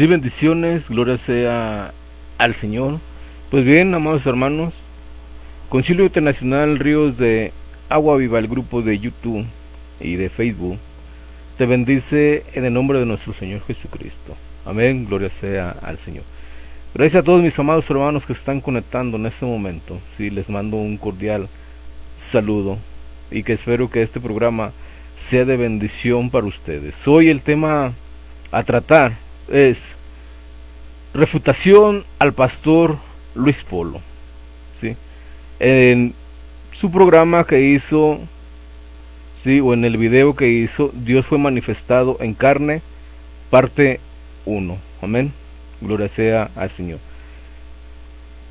Sí, bendiciones, gloria sea al Señor. Pues bien, amados hermanos, Concilio Internacional Ríos de Agua Viva, el grupo de YouTube y de Facebook, te bendice en el nombre de nuestro Señor Jesucristo. Amén, gloria sea al Señor. Gracias a todos mis amados hermanos que se están conectando en este momento. Sí, les mando un cordial saludo y que espero que este programa sea de bendición para ustedes. Hoy el tema a tratar es refutación al pastor Luis Polo, ¿sí? En su programa que hizo, ¿sí? O en el video que hizo, Dios fue manifestado en carne, parte 1. Amén. Gloria sea al Señor.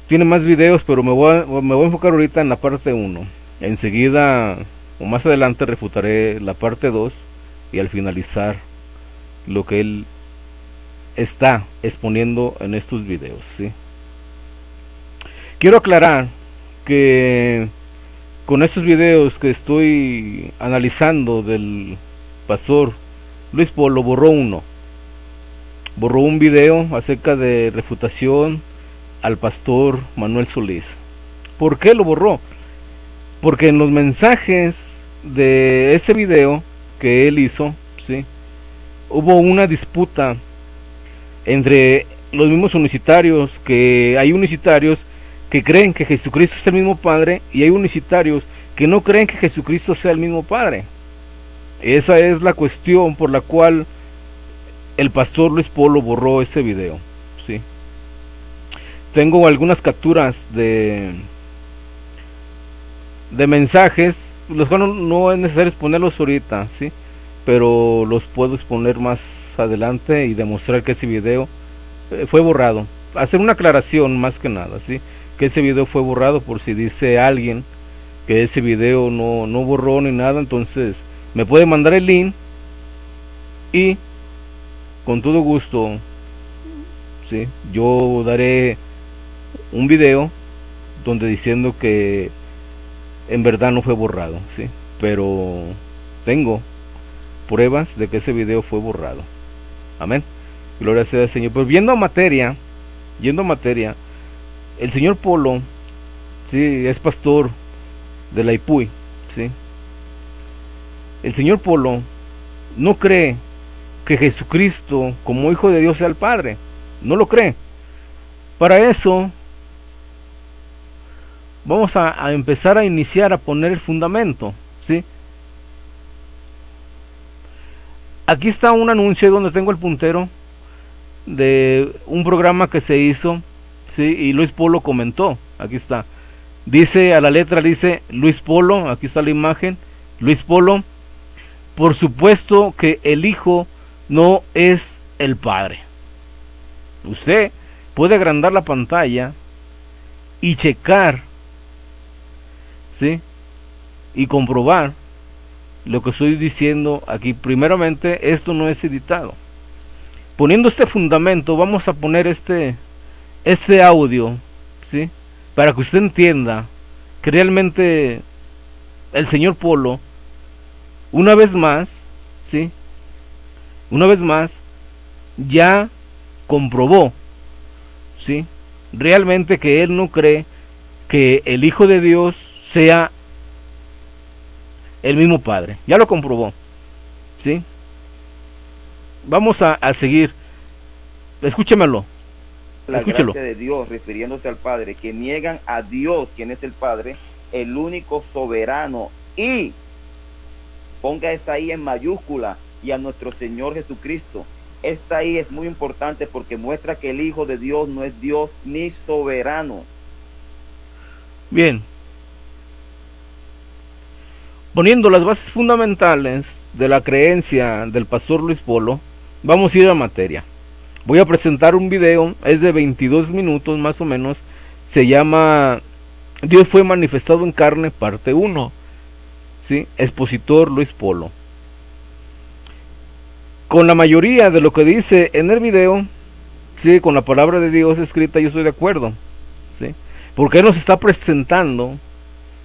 Tiene más videos, pero me voy a enfocar ahorita en la parte 1. Enseguida o más adelante refutaré la parte 2 y al finalizar lo que él está exponiendo en estos videos, ¿sí? Quiero aclarar que con estos videos que estoy analizando del pastor Luis Polo, borró un video acerca de refutación al pastor Manuel Solís. ¿Por qué lo borró? Porque en los mensajes de ese video que él hizo, ¿sí?, hubo una disputa entre los mismos unicitarios, que hay unicitarios que creen que Jesucristo es el mismo Padre y hay unicitarios que no creen que Jesucristo sea el mismo Padre. Esa es la cuestión por la cual el pastor Luis Polo borró ese video, ¿sí? Tengo algunas capturas de mensajes, los cuales no es necesario exponerlos ahorita, ¿sí?, pero los puedo exponer más adelante y demostrar que ese video fue borrado. Hacer una aclaración más que nada, ¿sí?, que ese video fue borrado, por si dice alguien que ese video no borró ni nada, entonces me puede mandar el link y con todo gusto, ¿sí?, yo daré un video donde diciendo que en verdad no fue borrado, ¿sí?, pero tengo pruebas de que ese video fue borrado. Amén, gloria sea al Señor. Pero yendo a materia, el señor Polo, sí, es pastor de la IPUI, ¿sí? El señor Polo no cree que Jesucristo como hijo de Dios sea el Padre, no lo cree. Para eso vamos a empezar a iniciar a poner el fundamento, ¿sí? Aquí está un anuncio donde tengo el puntero de un programa que se hizo, ¿sí?, y Luis Polo comentó. Aquí está, dice a la letra, dice Luis Polo, aquí está la imagen, Luis Polo: por supuesto que el Hijo no es el Padre. Usted puede agrandar la pantalla y checar, ¿sí?, y comprobar lo que estoy diciendo aquí. Primeramente, esto no es editado. Poniendo este fundamento, vamos a poner este audio, ¿sí?, para que usted entienda que realmente el señor Polo, una vez más, ¿sí?, una vez más, ya comprobó, ¿sí?, realmente que él no cree que el Hijo de Dios sea el mismo Padre. Ya lo comprobó, ¿sí? Vamos a seguir. Escúchemelo. Escúchelo. Gracia de Dios, refiriéndose al Padre, que niegan a Dios, quien es el Padre, el único soberano, y ponga esa I en mayúscula, y a nuestro Señor Jesucristo. Esta I es muy importante porque muestra que el Hijo de Dios no es Dios ni soberano. Bien. Poniendo las bases fundamentales de la creencia del pastor Luis Polo, vamos a ir a materia. Voy a presentar un video, es de 22 minutos más o menos, se llama Dios fue manifestado en carne, parte 1, ¿sí?, expositor Luis Polo. Con la mayoría de lo que dice en el video, sí, con la palabra de Dios escrita, yo estoy de acuerdo, ¿sí?, porque él nos está presentando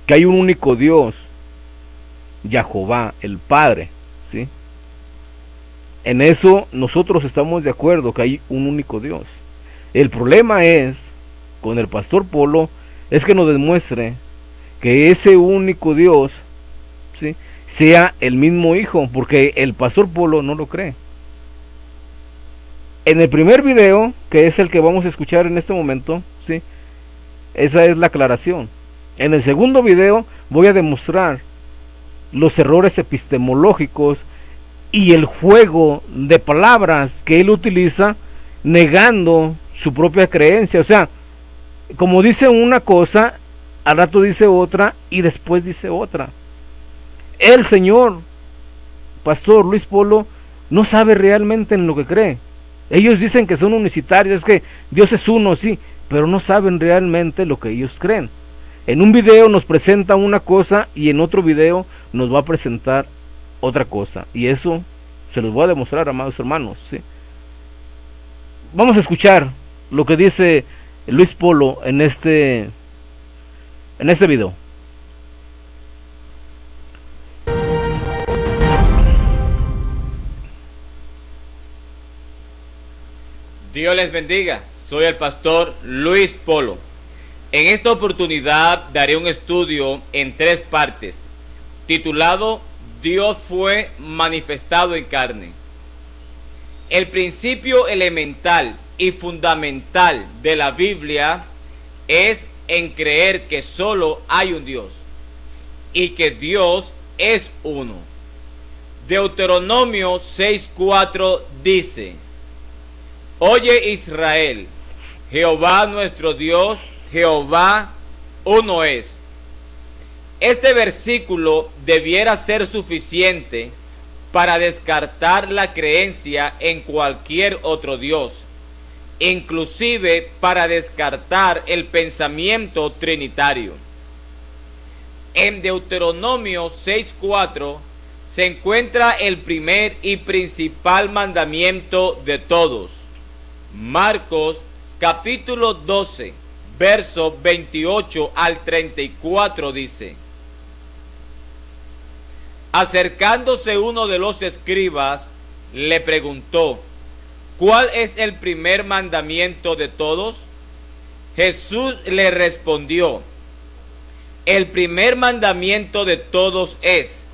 que hay un único Dios, Yahová, el Padre, ¿sí? En eso nosotros estamos de acuerdo que hay un único Dios. El problema es, con el pastor Polo, es que nos demuestre que ese único Dios, ¿sí?, sea el mismo Hijo, porque el pastor Polo no lo cree. En el primer video, que es el que vamos a escuchar en este momento, ¿sí?, esa es la aclaración. En el segundo video voy a demostrar los errores epistemológicos y el juego de palabras que él utiliza, negando su propia creencia. O sea, como dice una cosa, al rato dice otra y después dice otra. El señor pastor Luis Polo no sabe realmente en lo que cree. Ellos dicen que son unicitarios, es que Dios es uno, sí, pero no saben realmente lo que ellos creen. En un video nos presenta una cosa y en otro video nos va a presentar otra cosa, y eso se los voy a demostrar, amados hermanos, ¿sí? Vamos a escuchar lo que dice Luis Polo en este video. Dios les bendiga, soy el pastor Luis Polo. En esta oportunidad daré un estudio en 3 partes, titulado Dios fue manifestado en carne. El principio elemental y fundamental de la Biblia es en creer que solo hay un Dios y que Dios es uno. Deuteronomio 6:4 dice: Oye Israel, Jehová nuestro Dios, Jehová uno es. Este versículo debiera ser suficiente para descartar la creencia en cualquier otro Dios, inclusive para descartar el pensamiento trinitario. En Deuteronomio 6:4 se encuentra el primer y principal mandamiento de todos. Marcos capítulo 12, verso 28 al 34 dice: Acercándose uno de los escribas, le preguntó: ¿Cuál es el primer mandamiento de todos? Jesús le respondió: El primer mandamiento de todos es: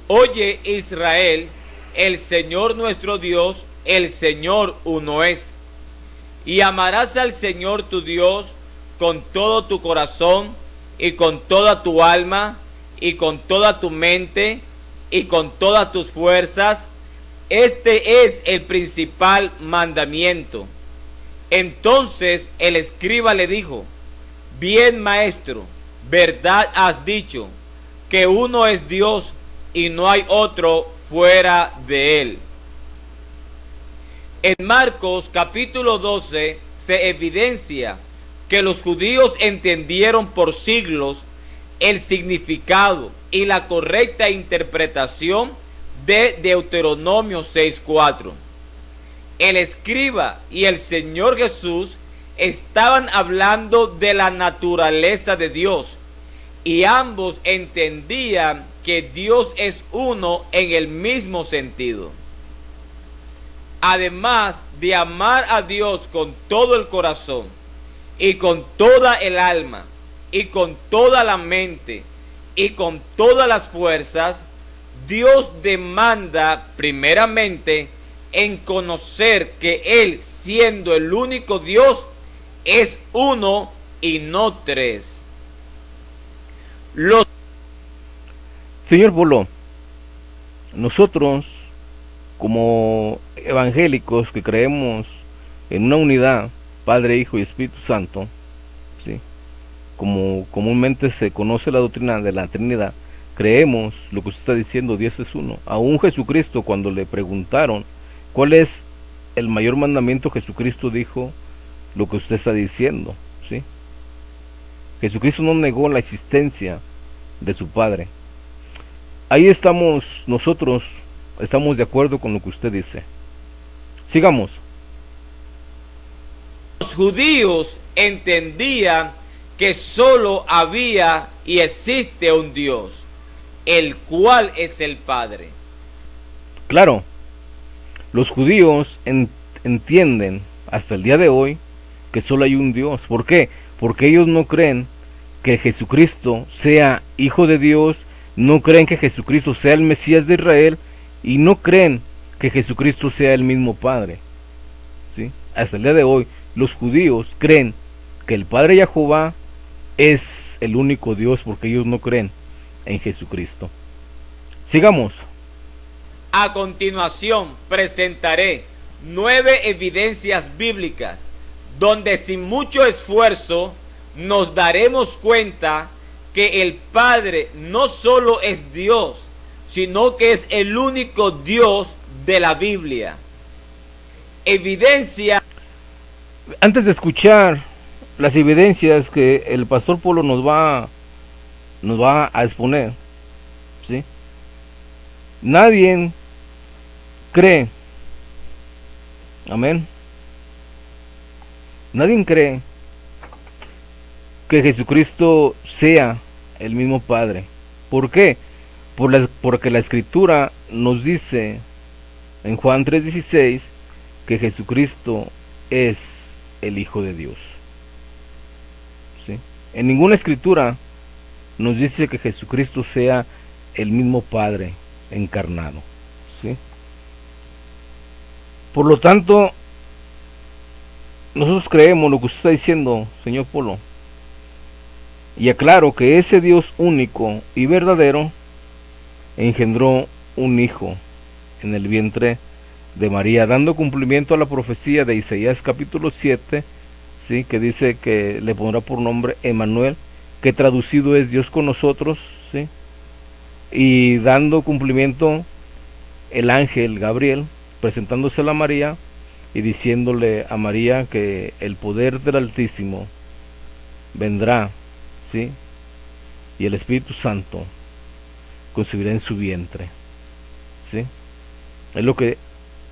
Oye Israel, el Señor nuestro Dios, el Señor uno es. Y amarás al Señor tu Dios con todo tu corazón y con toda tu alma y con toda tu mente y con todas tus fuerzas. Este es el principal mandamiento. Entonces el escriba le dijo: Bien, maestro, verdad has dicho, que uno es Dios y no hay otro fuera de él. En Marcos capítulo 12 se evidencia que los judíos entendieron por siglos el significado y la correcta interpretación de Deuteronomio 6:4. El escriba y el Señor Jesús estaban hablando de la naturaleza de Dios, y ambos entendían que Dios es uno en el mismo sentido. Además de amar a Dios con todo el corazón y con toda el alma y con toda la mente y con todas las fuerzas, Dios demanda primeramente en conocer que Él, siendo el único Dios, es uno y no tres. Señor Polo, nosotros como evangélicos que creemos en una unidad, Padre, Hijo y Espíritu Santo, ¿sí?, como comúnmente se conoce la doctrina de la Trinidad, creemos lo que usted está diciendo, Dios es uno. Aún Jesucristo, cuando le preguntaron cuál es el mayor mandamiento, Jesucristo dijo lo que usted está diciendo, ¿sí? Jesucristo no negó la existencia de su Padre. Ahí estamos nosotros, estamos de acuerdo con lo que usted dice. Sigamos. Los judíos entendían que solo había y existe un Dios, el cual es el Padre. Claro, Los judíos entienden hasta el día de hoy que solo hay un Dios. ¿Por qué? Porque ellos no creen que Jesucristo sea Hijo de Dios, no creen que Jesucristo sea el Mesías de Israel y no creen que Jesucristo sea el mismo Padre. ¿Sí? Hasta el día de hoy los judíos creen que el Padre Jehová es el único Dios porque ellos no creen en Jesucristo. Sigamos. A continuación presentaré 9 evidencias bíblicas donde sin mucho esfuerzo nos daremos cuenta que el Padre no solo es Dios, sino que es el único Dios de la Biblia. Evidencia. Antes de escuchar las evidencias que el pastor Polo nos va a exponer, ¿sí? Nadie cree, amén, nadie cree que Jesucristo sea el mismo Padre. ¿Por qué? Porque la Escritura nos dice en Juan 3:16 que Jesucristo es el Hijo de Dios. ¿Sí? En ninguna Escritura nos dice que Jesucristo sea el mismo Padre encarnado. ¿Sí? Por lo tanto, nosotros creemos lo que usted está diciendo, señor Polo, y aclaro que ese Dios único y verdadero engendró un hijo en el vientre de María, dando cumplimiento a la profecía de Isaías capítulo 7, ¿sí? Que dice que le pondrá por nombre Emmanuel, que traducido es Dios con nosotros, ¿sí? Y dando cumplimiento el ángel Gabriel presentándose a María y diciéndole a María que el poder del Altísimo vendrá, ¿sí? Y el Espíritu Santo concebirá en su vientre, ¿sí? Es lo que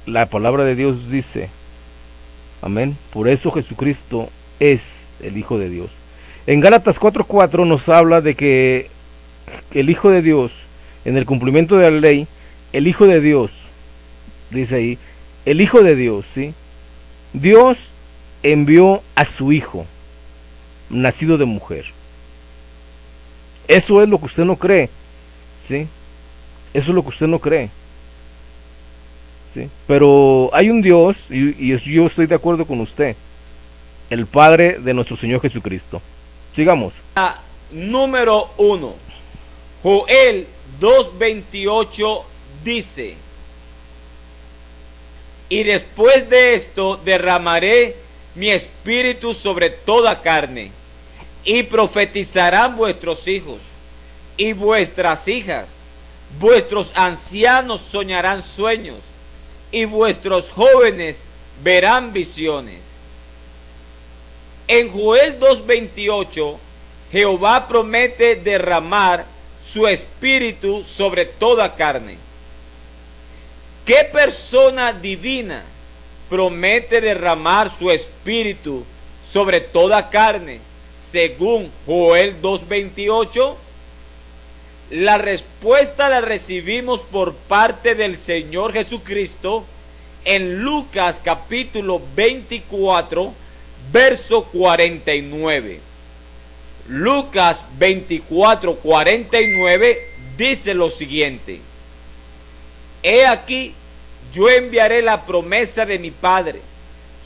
la palabra de Dios dice, amén. Por eso Jesucristo es el Hijo de Dios. En Gálatas 4:4 nos habla de que el Hijo de Dios, en el cumplimiento de la ley, el Hijo de Dios, dice ahí, el Hijo de Dios, ¿sí? Dios envió a su Hijo, nacido de mujer. Eso es lo que usted no cree, ¿sí? Eso es lo que usted no cree, ¿sí? Pero hay un Dios, y yo estoy de acuerdo con usted, el Padre de nuestro Señor Jesucristo. Sigamos. Número 1. Joel 2:28 dice: y después de esto derramaré mi espíritu sobre toda carne, y profetizarán vuestros hijos y vuestras hijas, vuestros ancianos soñarán sueños, y vuestros jóvenes verán visiones. En Joel 2:28, Jehová promete derramar su espíritu sobre toda carne. ¿Qué persona divina promete derramar su espíritu sobre toda carne, según Joel 2:28? La respuesta la recibimos por parte del Señor Jesucristo en Lucas capítulo 24, verso 49. Lucas 24:49 dice lo siguiente: he aquí, yo enviaré la promesa de mi Padre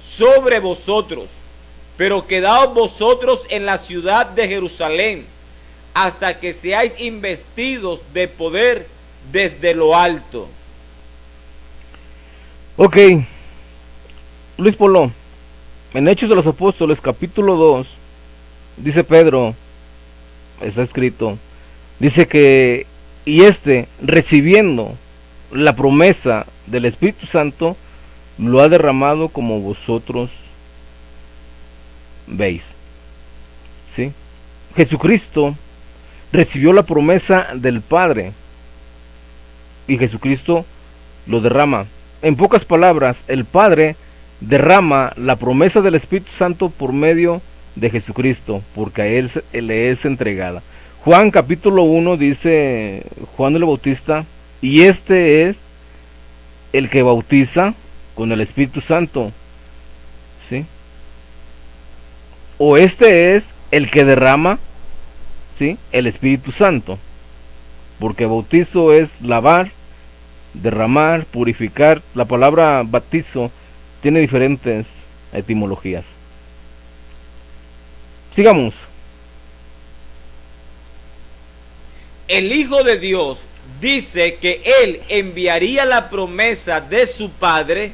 sobre vosotros, pero quedaos vosotros en la ciudad de Jerusalén hasta que seáis investidos de poder desde lo alto. Ok, Luis Polo, en Hechos de los Apóstoles capítulo 2, dice Pedro, está escrito, dice que, y recibiendo la promesa del Espíritu Santo, lo ha derramado como vosotros veis. ¿Sí? Jesucristo recibió la promesa del Padre y Jesucristo lo derrama. En pocas palabras, el Padre derrama la promesa del Espíritu Santo por medio de Jesucristo, porque a él le es entregada. Juan capítulo 1 dice Juan el Bautista: y este es el que bautiza con el Espíritu Santo, ¿sí? O este es el que derrama, ¿sí?, el Espíritu Santo, porque bautizo es lavar, derramar, purificar. La palabra bautizo tiene diferentes etimologías. Sigamos. El Hijo de Dios dice que Él enviaría la promesa de su Padre,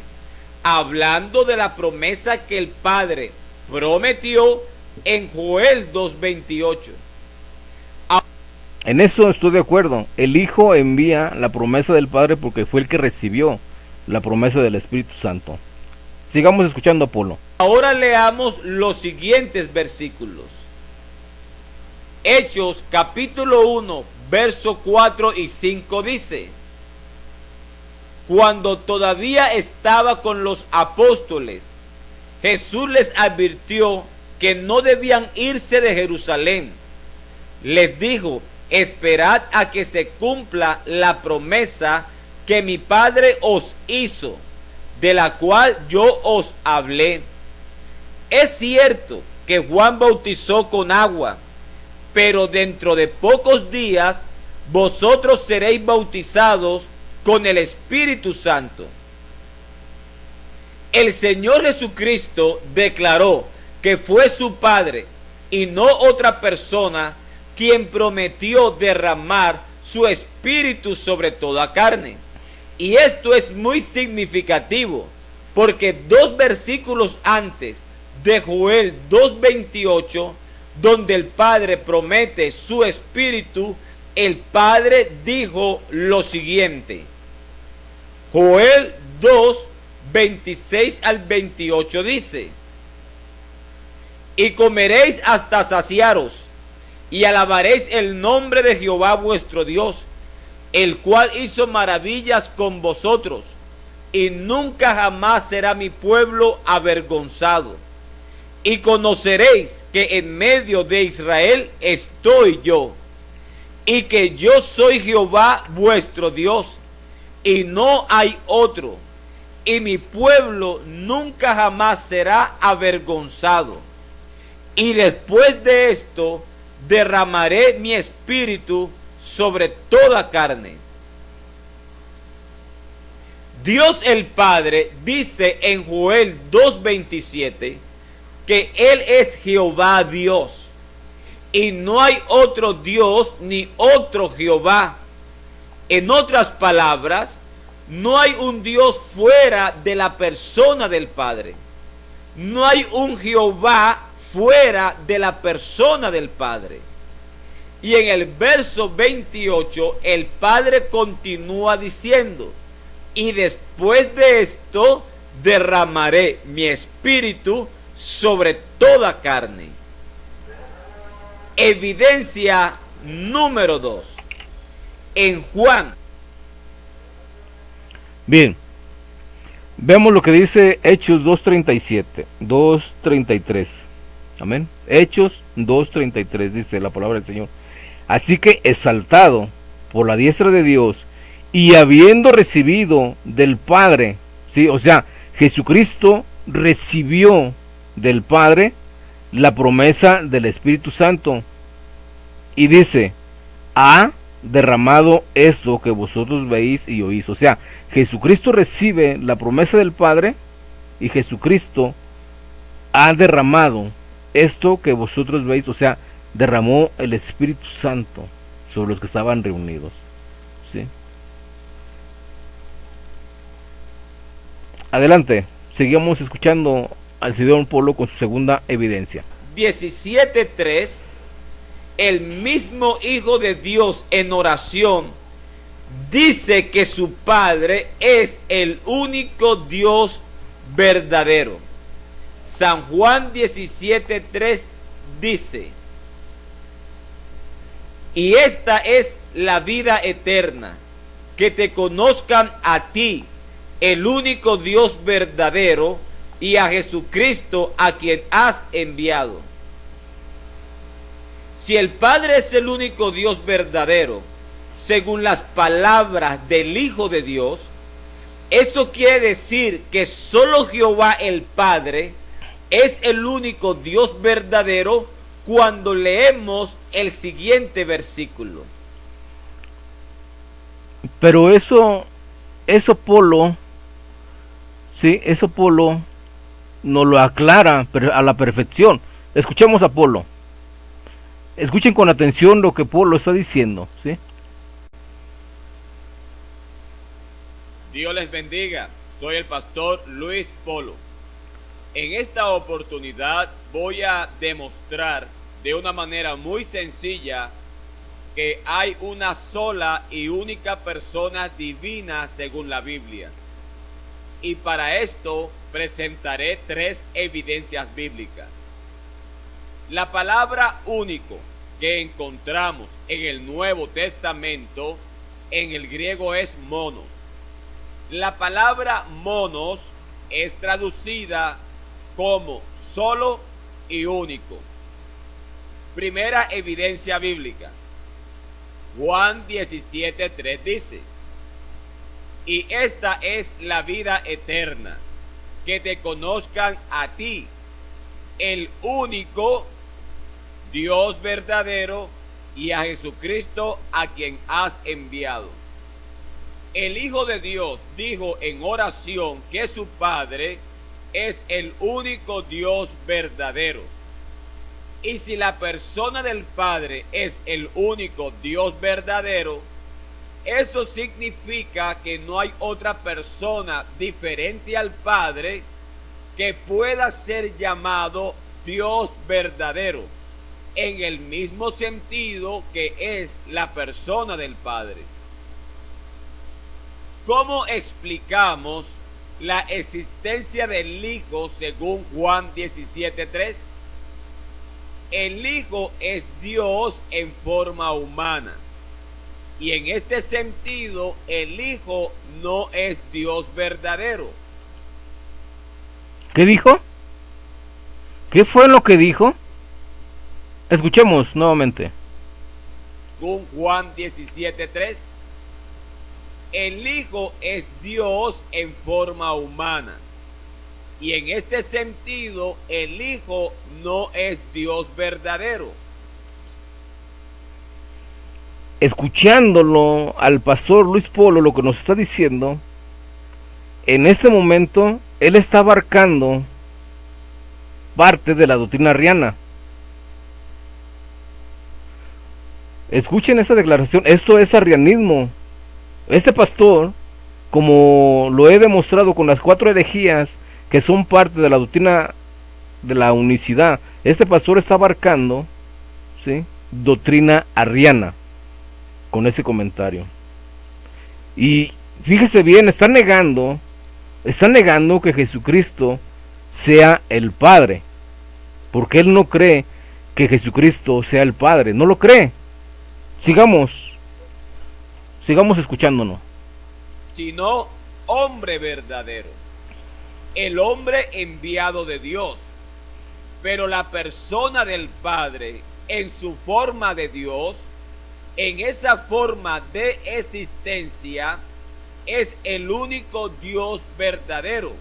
hablando de la promesa que el Padre prometió en Joel 2:28. En eso estoy de acuerdo. El Hijo envía la promesa del Padre porque fue el que recibió la promesa del Espíritu Santo. Sigamos escuchando a Apolo. Ahora leamos los siguientes versículos. Hechos capítulo 1, verso 4 y 5 dice: cuando todavía estaba con los apóstoles, Jesús les advirtió que no debían irse de Jerusalén. Les dijo: esperad a que se cumpla la promesa que mi Padre os hizo, de la cual yo os hablé. Es cierto que Juan bautizó con agua, pero dentro de pocos días vosotros seréis bautizados con el Espíritu Santo. El Señor Jesucristo declaró que fue su Padre y no otra persona quien prometió derramar su Espíritu sobre toda carne. Y esto es muy significativo, porque 2 versículos antes de Joel 2:28, donde el Padre promete su Espíritu, el Padre dijo lo siguiente. Joel 2:26 al 28 dice: y comeréis hasta saciaros, y alabaréis el nombre de Jehová vuestro Dios, el cual hizo maravillas con vosotros, y nunca jamás será mi pueblo avergonzado. Y conoceréis que en medio de Israel estoy yo, y que yo soy Jehová vuestro Dios, y no hay otro, y mi pueblo nunca jamás será avergonzado. Y después de esto derramaré mi espíritu sobre toda carne. Dios el Padre dice en Joel 2:27 que Él es Jehová Dios, y no hay otro Dios ni otro Jehová. En otras palabras, no hay un Dios fuera de la persona del Padre. No hay un Jehová fuera de la persona del Padre. Y en el verso 28 el Padre continúa diciendo: y después de esto derramaré mi espíritu sobre toda carne. Evidencia número 2. En Juan. Bien, veamos lo que dice Hechos 2:33. Amén. Hechos 2:33 dice la palabra del Señor: así que exaltado por la diestra de Dios y habiendo recibido del Padre, ¿sí? O sea, Jesucristo recibió del Padre la promesa del Espíritu Santo, y dice: ha derramado esto que vosotros veis y oís. O sea, Jesucristo recibe la promesa del Padre, y Jesucristo ha derramado esto que vosotros veis. O sea, derramó el Espíritu Santo sobre los que estaban reunidos, ¿sí? Adelante, seguimos escuchando al señor Polo con su segunda evidencia. 17:3. El mismo Hijo de Dios en oración dice que su Padre es el único Dios verdadero. San Juan 17:3 dice: y esta es la vida eterna, que te conozcan a ti, el único Dios verdadero, y a Jesucristo a quien has enviado. Si el Padre es el único Dios verdadero, según las palabras del Hijo de Dios, Eso quiere decir que solo Jehová el Padre es el único Dios verdadero cuando leemos el siguiente versículo. Pero eso Polo, sí, eso Polo nos lo aclara a la perfección. Escuchemos a Polo. Escuchen con atención lo que Polo está diciendo, ¿sí? Dios les bendiga. Soy el pastor Luis Polo. En esta oportunidad voy a demostrar de una manera muy sencilla que hay una sola y única persona divina según la Biblia. Y para esto presentaré 3 evidencias bíblicas. La palabra único que encontramos en el Nuevo Testamento en el griego es monos. La palabra monos es traducida como solo y único. Primera evidencia bíblica. Juan 17:3 dice: y esta es la vida eterna, que te conozcan a ti, el único Dios verdadero, y a Jesucristo a quien has enviado. El Hijo de Dios dijo en oración que su Padre es el único Dios verdadero. Y si la persona del Padre es el único Dios verdadero, eso significa que no hay otra persona diferente al Padre que pueda ser llamado Dios verdadero, en el mismo sentido que es la persona del Padre. ¿Cómo explicamos la existencia del Hijo según Juan 17:3? El Hijo es Dios en forma humana. Y en este sentido, el Hijo no es Dios verdadero. ¿Qué dijo? ¿Qué fue lo que dijo? Escuchemos nuevamente. Según Juan 17:3, el Hijo es Dios en forma humana. Y en este sentido, el Hijo no es Dios verdadero. Escuchándolo al pastor Luis Polo, lo que nos está diciendo, en este momento él está abarcando parte de la doctrina arriana. Escuchen esa declaración, esto es arrianismo. Este pastor, como lo he demostrado con las 4 herejías que son parte de la doctrina de la unicidad, este pastor está abarcando, ¿sí?, doctrina arriana con ese comentario. Y fíjese bien, está negando que Jesucristo sea el Padre, porque él no cree que Jesucristo sea el Padre, no lo cree. Sigamos escuchándonos. Sino hombre verdadero, el hombre enviado de Dios, pero la persona del Padre en su forma de Dios, en esa forma de existencia, es el único Dios verdadero,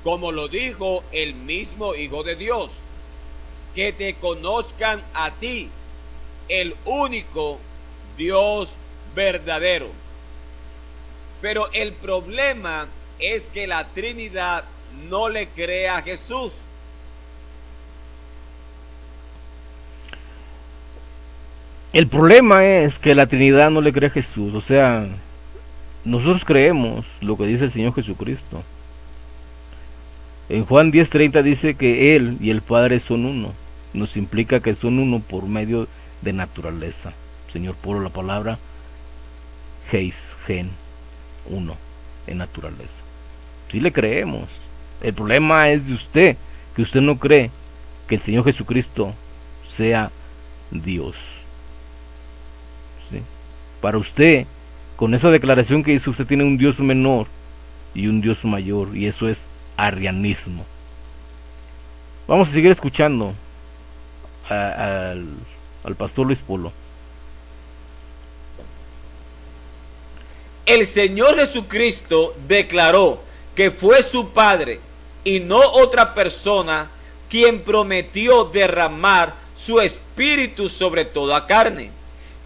como lo dijo el mismo Hijo de Dios, que te conozcan a ti, el único Dios verdadero. Pero el problema es que la Trinidad no le cree a Jesús. El problema es que la Trinidad no le cree a Jesús. O sea, nosotros creemos lo que dice el Señor Jesucristo. En Juan 10:30 dice que Él y el Padre son uno. Nos implica que son uno por medio de naturaleza. Señor, por la palabra gen, uno, en naturaleza. Sí le creemos. El problema es de usted, que usted no cree que el Señor Jesucristo sea Dios. ¿Sí? Para usted, con esa declaración que hizo, usted tiene un Dios menor y un Dios mayor, y eso es arrianismo. Vamos a seguir escuchando al pastor Luis Polo. El Señor Jesucristo declaró que fue su Padre y no otra persona quien prometió derramar su espíritu sobre toda carne.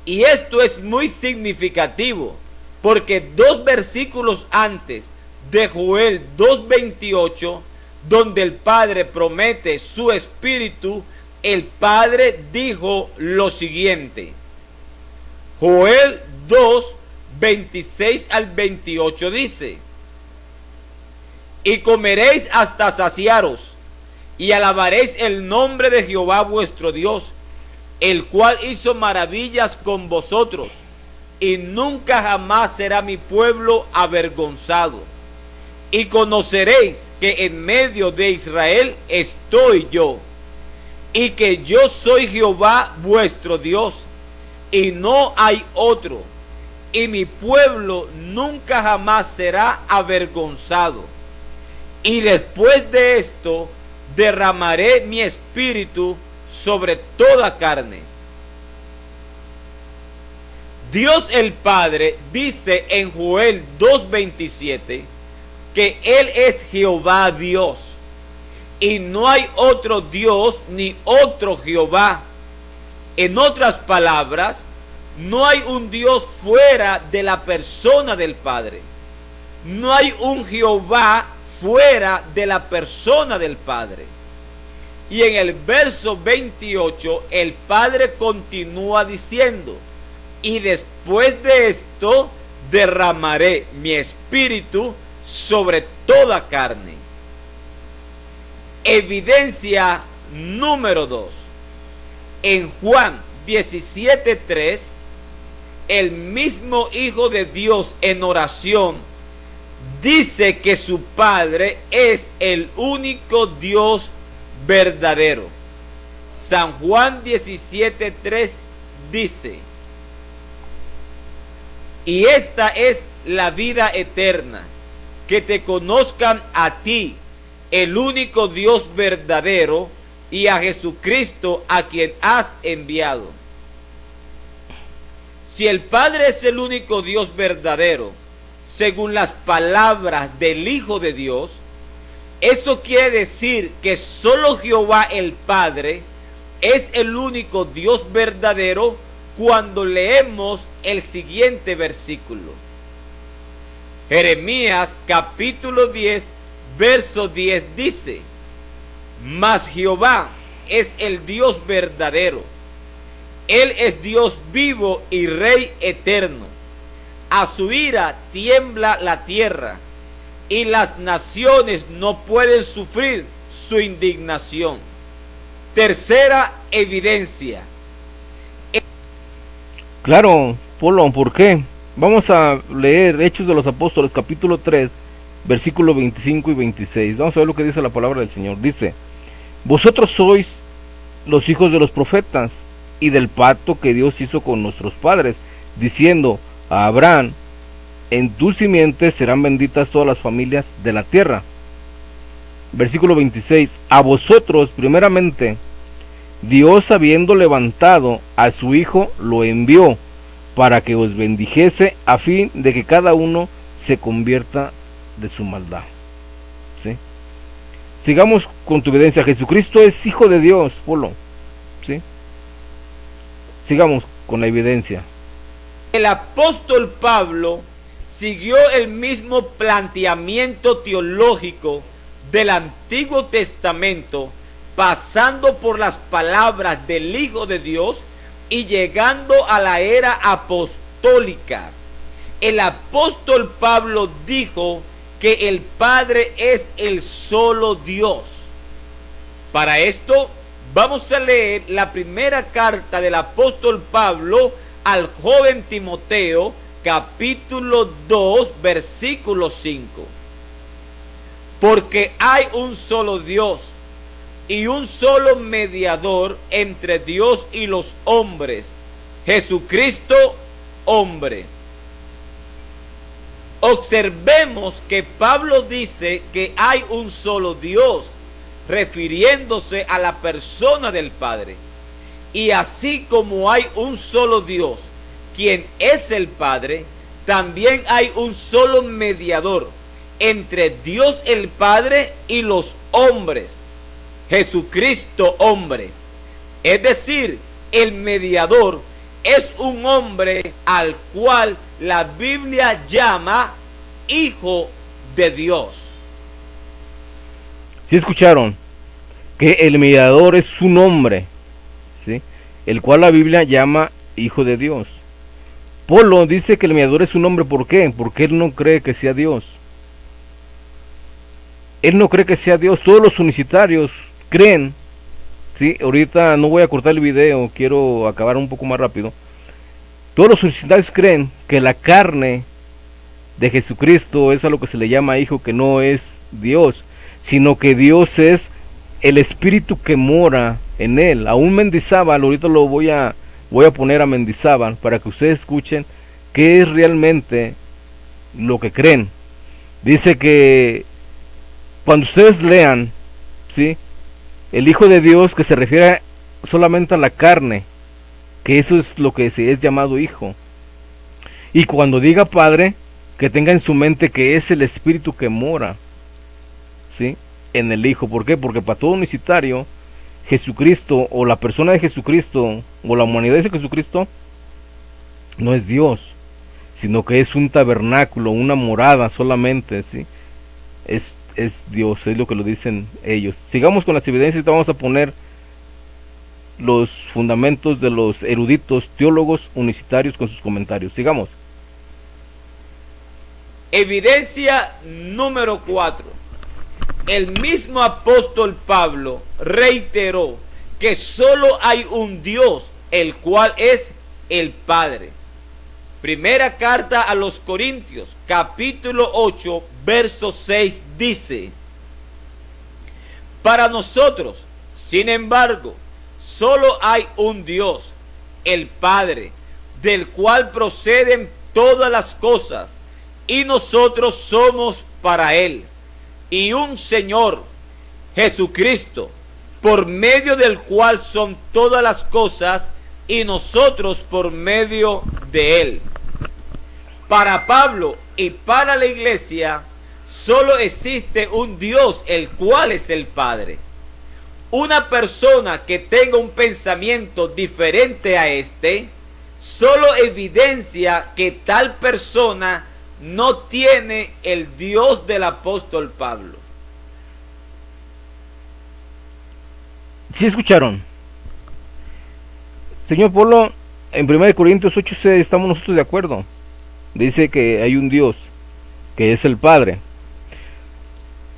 Y esto es muy significativo, porque 2 versículos antes de Joel 2:28, donde el Padre promete su espíritu, el Padre dijo lo siguiente. Joel 2:26 al 28 dice: y comeréis hasta saciaros, y alabaréis el nombre de Jehová vuestro Dios, el cual hizo maravillas con vosotros, y nunca jamás será mi pueblo avergonzado. Y conoceréis que en medio de Israel estoy yo, y que yo soy Jehová vuestro Dios, y no hay otro, y mi pueblo nunca jamás será avergonzado. Y después de esto derramaré mi espíritu sobre toda carne. Dios el Padre dice en Joel 2:27 que Él es Jehová Dios, y no hay otro Dios ni otro Jehová. En otras palabras, no hay un Dios fuera de la persona del Padre. No hay un Jehová fuera de la persona del Padre. Y en el verso 28 el Padre continúa diciendo: y después de esto derramaré mi espíritu sobre toda carne. Evidencia número 2. En Juan 17:3, el mismo Hijo de Dios en oración dice que su Padre es el único Dios verdadero. San Juan 17:3 dice: y esta es la vida eterna, que te conozcan a ti, el único Dios verdadero, y a Jesucristo a quien has enviado. Si el Padre es el único Dios verdadero, según las palabras del Hijo de Dios, eso quiere decir que solo Jehová el Padre es el único Dios verdadero cuando leemos el siguiente versículo. Jeremías capítulo 10, verso 10 dice: mas Jehová es el Dios verdadero, Él es Dios vivo y Rey eterno. A su ira tiembla la tierra, y las naciones no pueden sufrir su indignación. Tercera evidencia. Claro, Polo, ¿por qué? Vamos a leer Hechos de los Apóstoles, capítulo 3, versículos 25 y 26. Vamos a ver lo que dice la palabra del Señor. Dice: vosotros sois los hijos de los profetas y del pacto que Dios hizo con nuestros padres, diciendo a Abraham: en tu simiente serán benditas todas las familias de la tierra. Versículo 26: a vosotros primeramente Dios, habiendo levantado a su Hijo, lo envió para que os bendijese, a fin de que cada uno se convierta de su maldad. ¿Sí? Sigamos con tu evidencia. Jesucristo es Hijo de Dios, Polo. ¿Sí? Sigamos con la evidencia. El apóstol Pablo siguió el mismo planteamiento teológico del Antiguo Testamento, pasando por las palabras del Hijo de Dios y llegando a la era apostólica. El apóstol Pablo dijo que el Padre es el solo Dios. Para esto vamos a leer la primera carta del apóstol Pablo al joven Timoteo, capítulo 2, versículo 5. Porque hay un solo Dios y un solo mediador entre Dios y los hombres, Jesucristo, hombre. Observemos que Pablo dice que hay un solo Dios, refiriéndose a la persona del Padre. Y así como hay un solo Dios, quien es el Padre, también hay un solo mediador entre Dios el Padre y los hombres, Jesucristo hombre. Es decir, el mediador es un hombre al cual la Biblia llama Hijo de Dios. ¿Sí escucharon? Que el mediador es un hombre, ¿sí?, el cual la Biblia llama Hijo de Dios. Polo dice que el mediador es un hombre. ¿Por qué? Porque él no cree que sea Dios. Él no cree que sea Dios. Todos los unicitarios creen, ¿sí? Ahorita no voy a cortar el video, quiero acabar un poco más rápido. Todos los unicitarios creen que la carne de Jesucristo es a lo que se le llama hijo, que no es Dios, sino que Dios es el espíritu que mora en él. A un Mendizábal, ahorita lo voy a poner a Mendizábal para que ustedes escuchen qué es realmente lo que creen. Dice que cuando ustedes lean, ¿sí?, el Hijo de Dios, que se refiere solamente a la carne, que eso es lo que se es llamado hijo. Y cuando diga Padre, que tenga en su mente que es el espíritu que mora, ¿sí?, en el Hijo. ¿Por qué? Porque para todo unicitario, Jesucristo, o la persona de Jesucristo, o la humanidad de Jesucristo, no es Dios, sino que es un tabernáculo, una morada solamente, ¿sí? Es Dios, es lo que lo dicen ellos. Sigamos con las evidencias. Vamos a poner los fundamentos de los eruditos teólogos unicitarios con sus comentarios. Sigamos. Evidencia número 4. El mismo apóstol Pablo reiteró que solo hay un Dios, el cual es el Padre. Primera carta a los Corintios, capítulo 8, verso 6 dice: para nosotros, sin embargo, solo hay un Dios, el Padre, del cual proceden todas las cosas, y nosotros somos para Él, y un Señor, Jesucristo, por medio del cual son todas las cosas, y nosotros por medio de Él. Para Pablo y para la iglesia, solo existe un Dios, el cual es el Padre. Una persona que tenga un pensamiento diferente a este, solo evidencia que tal persona no tiene el Dios del apóstol Pablo. ¿Sí escucharon? Señor Polo, en 1 Corintios 8:6 estamos nosotros de acuerdo. Dice que hay un Dios, que es el Padre.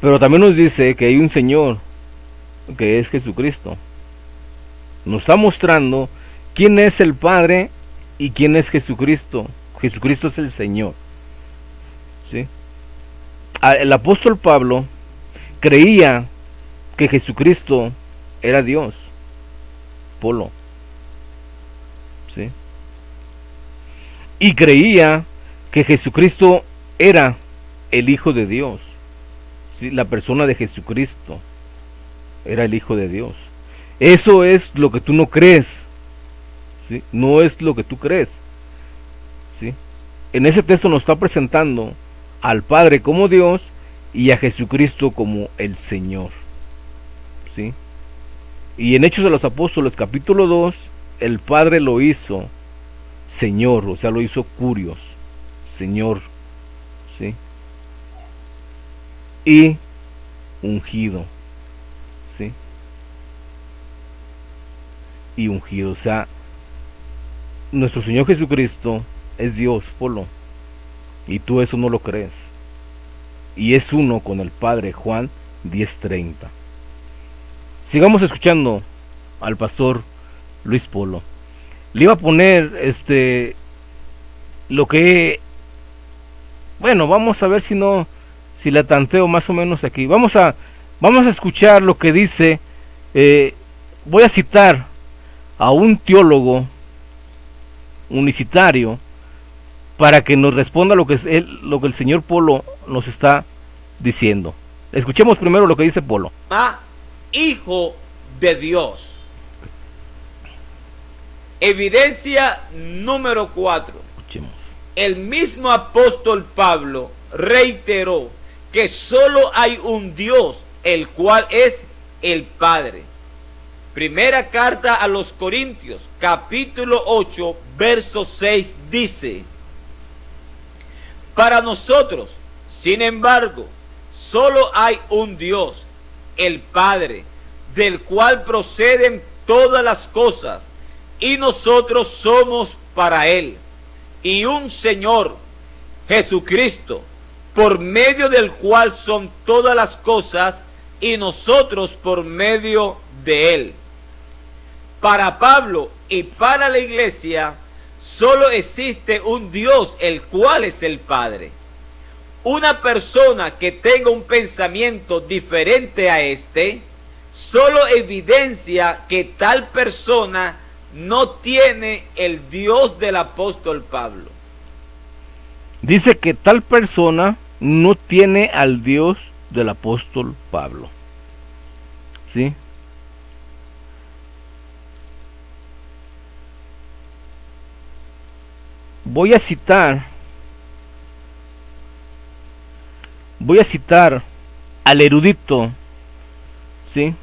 Pero también nos dice que hay un Señor, que es Jesucristo. Nos está mostrando quién es el Padre y quién es Jesucristo. Jesucristo es el Señor, ¿sí? El apóstol Pablo creía que Jesucristo era Dios, Polo, ¿sí? Y creía que Jesucristo era el Hijo de Dios, ¿sí? La persona de Jesucristo era el Hijo de Dios. Eso es lo que tú no crees, ¿sí? No es lo que tú crees, ¿sí? En ese texto nos está presentando al Padre como Dios y a Jesucristo como el Señor, ¿sí? Y en Hechos de los Apóstoles capítulo 2, el Padre lo hizo Señor, o sea, lo hizo Curios, Señor, ¿sí? Y ungido, ¿sí? Y ungido, o sea, nuestro Señor Jesucristo es Dios, Polo, y tú eso no lo crees, y es uno con el Padre. Juan 10:30. Sigamos escuchando al pastor Luis Polo. Le iba a poner lo que, bueno, vamos a ver si la tanteo más o menos aquí. Vamos a escuchar lo que dice. Voy a citar a un teólogo unicitario para que nos responda lo que el señor Polo nos está diciendo. Escuchemos primero lo que dice Polo. Hijo de Dios. Evidencia número 4. Escuchemos. el mismo apóstol Pablo reiteró que solo hay un Dios, el cual es el Padre. Primera carta a los Corintios, capítulo 8, verso 6 dice: para nosotros, sin embargo, solo hay un Dios, el Padre, del cual proceden todas las cosas, y nosotros somos para Él, y un Señor, Jesucristo, por medio del cual son todas las cosas, y nosotros por medio de Él. Para Pablo y para la iglesia, solo existe un Dios, el cual es el Padre. Una persona que tenga un pensamiento diferente a este, solo evidencia que tal persona no tiene el Dios del apóstol Pablo. Dice que tal persona no tiene al Dios del apóstol Pablo. ¿Sí? Voy a citar al erudito, ¿sí?,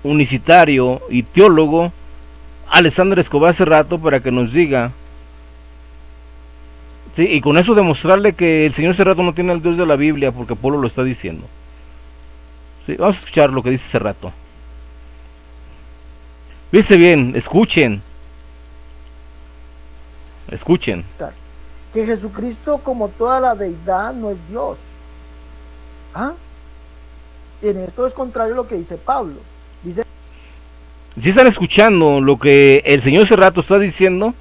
unicitario y teólogo Alexander Escobar Cerrato, para que nos diga, ¿sí?, y con eso demostrarle que el señor Cerrato no tiene al Dios de la Biblia, porque Pablo lo está diciendo. ¿Sí? Vamos a escuchar lo que dice Cerrato. Dice bien, escuchen. Que Jesucristo, como toda la deidad, no es Dios. ¿Ah? Y en esto es contrario a lo que dice Pablo. Dice, si están escuchando lo que el señor Cerrato está diciendo,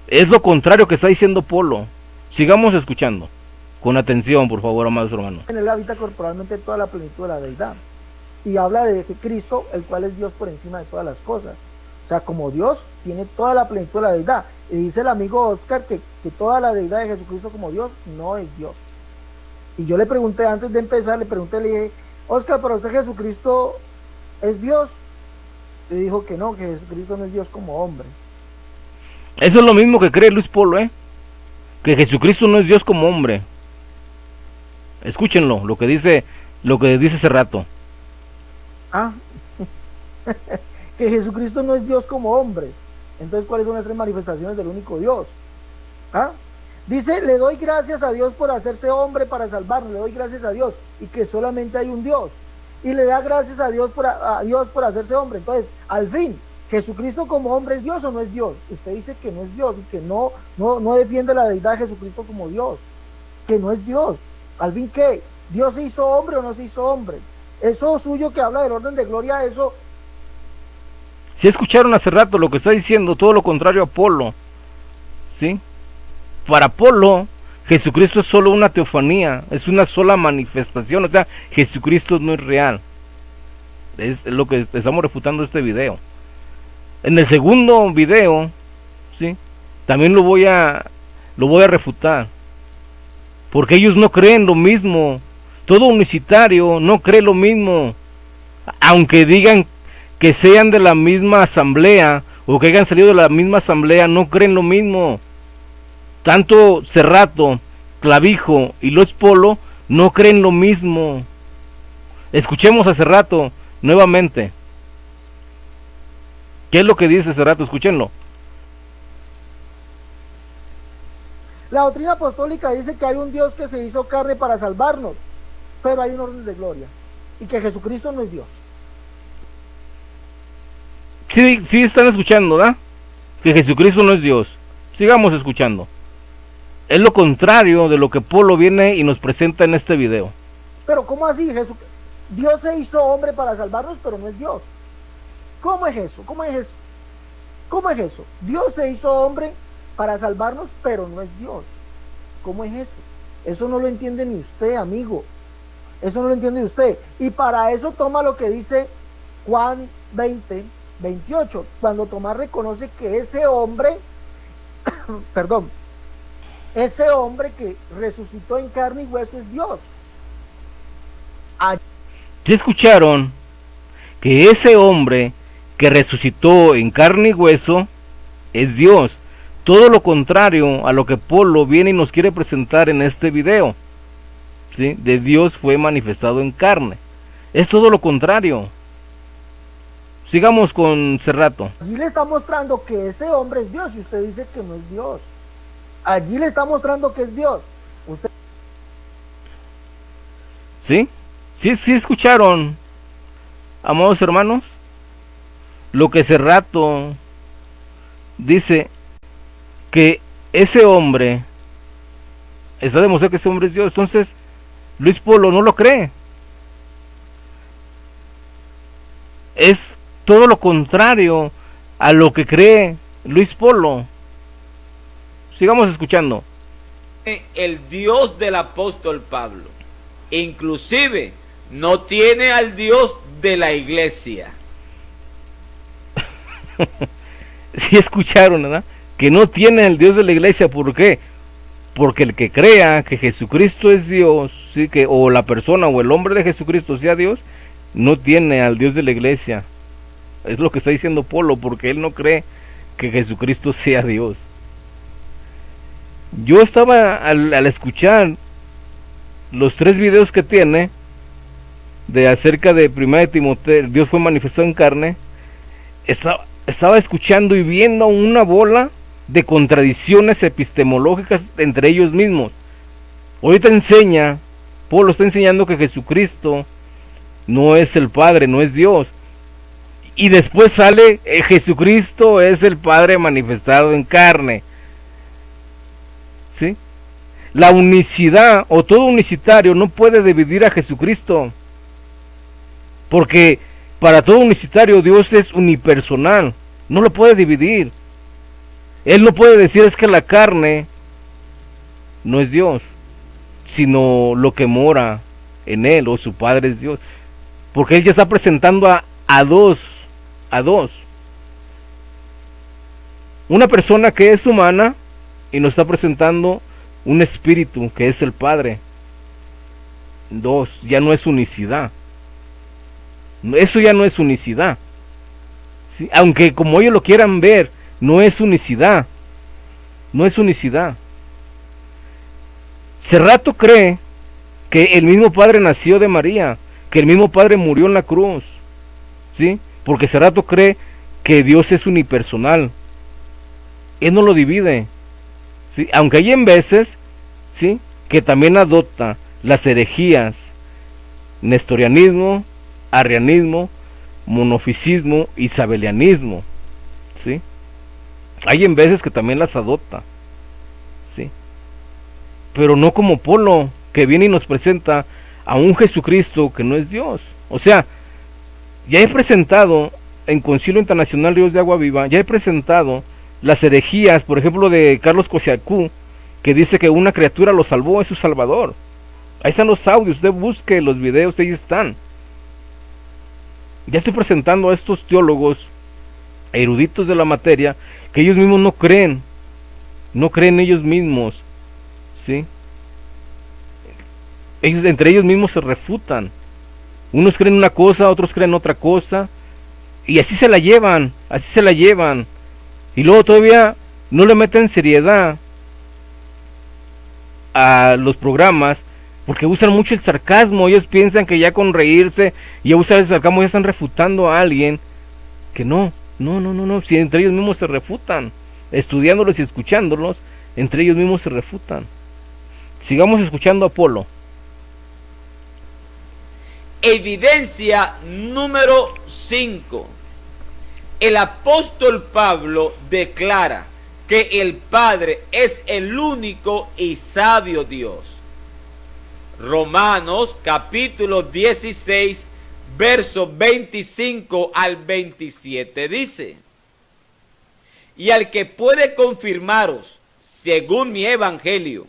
es lo contrario que está diciendo Polo. Sigamos escuchando con atención, por favor, amados hermanos. en él habita corporalmente toda la plenitud de la deidad. Y habla de Cristo, el cual es Dios por encima de todas las cosas. O sea, como Dios tiene toda la plenitud de la deidad. Y dice el amigo Oscar que toda la deidad de Jesucristo como Dios no es Dios. Y yo le pregunté antes de empezar, le dije, Oscar, ¿para usted Jesucristo es Dios? Y dijo que no, que Jesucristo no es Dios como hombre. Eso es lo mismo que cree Luis Polo, que Jesucristo no es Dios como hombre. Escúchenlo, lo que dice Cerrato. Ah, que Jesucristo no es Dios como hombre. Entonces, ¿cuáles son las tres manifestaciones del único Dios? ¿Ah? Dice, le doy gracias a Dios por hacerse hombre para salvarnos, le doy gracias a Dios, y que solamente hay un Dios. Y le da gracias a Dios por hacerse hombre. Entonces, al fin, ¿Jesucristo como hombre es Dios o no es Dios? Usted dice que no es Dios y que no defiende la deidad de Jesucristo como Dios, que no es Dios. Al fin, ¿qué? ¿Dios se hizo hombre o no se hizo hombre? Eso suyo que habla del orden de gloria, eso... Si escucharon hace rato lo que está diciendo, todo lo contrario a Polo, ¿sí? Para Polo, Jesucristo es solo una teofanía, es una sola manifestación, o sea, Jesucristo no es real. Es lo que estamos refutando este video. En el segundo video, ¿sí?, también lo voy a refutar, porque ellos no creen lo mismo. Todo unicitario no cree lo mismo, aunque digan que sean de la misma asamblea o que hayan salido de la misma asamblea, no creen lo mismo. Tanto Cerrato, Clavijo y Luis Polo no creen lo mismo. Escuchemos a Cerrato nuevamente. ¿Qué es lo que dice Cerrato? Escúchenlo. La doctrina apostólica dice que hay un Dios que se hizo carne para salvarnos, pero hay un orden de gloria, y que Jesucristo no es Dios. Sí están escuchando, ¿verdad? Que Jesucristo no es Dios. Sigamos escuchando. Es lo contrario de lo que Polo viene y nos presenta en este video. Pero ¿cómo así? Dios se hizo hombre para salvarnos, pero no es Dios. ¿Cómo es eso? ¿Cómo es eso? ¿Cómo es eso? Dios se hizo hombre para salvarnos, pero no es Dios. ¿Cómo es eso? Eso no lo entiende ni usted, amigo. Eso no lo entiende usted. Y para eso toma lo que dice Juan 20:28, cuando Tomás reconoce que ese hombre, perdón, ese hombre que resucitó en carne y hueso es Dios. ¿Sí escucharon? Que ese hombre que resucitó en carne y hueso es Dios. todo lo contrario a lo que Polo viene y nos quiere presentar en este video, ¿sí? De Dios fue manifestado en carne. Es todo lo contrario. Sigamos con Cerrato. Allí le está mostrando que ese hombre es Dios y usted dice que no es Dios. Allí le está mostrando que es Dios. Usted... ¿Sí? ¿Sí escucharon, amados hermanos? Lo que Cerrato dice, que ese hombre está demostrando que ese hombre es Dios. Entonces Luis Polo no lo cree. Es todo lo contrario a lo que cree Luis Polo. Sigamos escuchando. El Dios del apóstol Pablo, inclusive no tiene al Dios de la iglesia. Si escucharon, ¿verdad? Que no tiene el Dios de la iglesia. ¿Por qué? Porque el que crea que Jesucristo es Dios, ¿sí? Que o la persona o el hombre de Jesucristo sea Dios, no tiene al Dios de la iglesia. Es lo que está diciendo Polo, porque él no cree que Jesucristo sea Dios. Yo estaba al escuchar los 3 videos que tiene de acerca de 1 Timoteo, Dios fue manifestado en carne, estaba escuchando y viendo una bola de contradicciones epistemológicas entre ellos mismos. Ahorita Polo está enseñando que Jesucristo no es el Padre, no es Dios. Y después sale, Jesucristo es el Padre manifestado en carne. ¿Sí? La unicidad o todo unicitario no puede dividir a Jesucristo. Porque para todo unicitario Dios es unipersonal. No lo puede dividir. Él no puede decir es que la carne no es Dios, sino lo que mora en él, o su Padre es Dios. Porque él ya está presentando a dos. Una persona que es humana y nos está presentando un espíritu que es el Padre. 2, ya no es unicidad. Eso ya no es unicidad. ¿Sí? Aunque como ellos lo quieran ver, no es unicidad. No es unicidad. Cerrato cree que el mismo Padre nació de María, que el mismo Padre murió en la cruz. ¿Sí? Porque Cerrato cree que Dios es unipersonal. Él no lo divide. ¿Sí? Aunque hay en veces, ¿sí?, que también adopta las herejías, nestorianismo, arrianismo, monofisismo y sabelianismo. ¿Sí? Hay en veces que también las adopta. ¿Sí? Pero no como Polo, que viene y nos presenta a un Jesucristo que no es Dios. O sea, ya he presentado en Concilio Internacional Ríos de Agua Viva, ya he presentado las herejías, por ejemplo, de Carlos Cosiacú, que dice que una criatura lo salvó, es su salvador. Ahí están los audios, usted busque los videos, ahí están. Ya estoy presentando a estos teólogos eruditos de la materia, que ellos mismos no creen ellos mismos, ¿sí? Entre ellos mismos se refutan. Unos creen una cosa, otros creen otra cosa, y así se la llevan. Y luego todavía no le meten seriedad a los programas, porque usan mucho el sarcasmo. Ellos piensan que ya con reírse y usar el sarcasmo ya están refutando a alguien. Que no, si entre ellos mismos se refutan, estudiándolos y escuchándolos, entre ellos mismos se refutan. Sigamos escuchando a Polo. Evidencia número 5. El apóstol Pablo declara que el Padre es el único y sabio Dios. Romanos capítulo 16, versos 25 al 27 dice: y al que puede confirmaros, según mi evangelio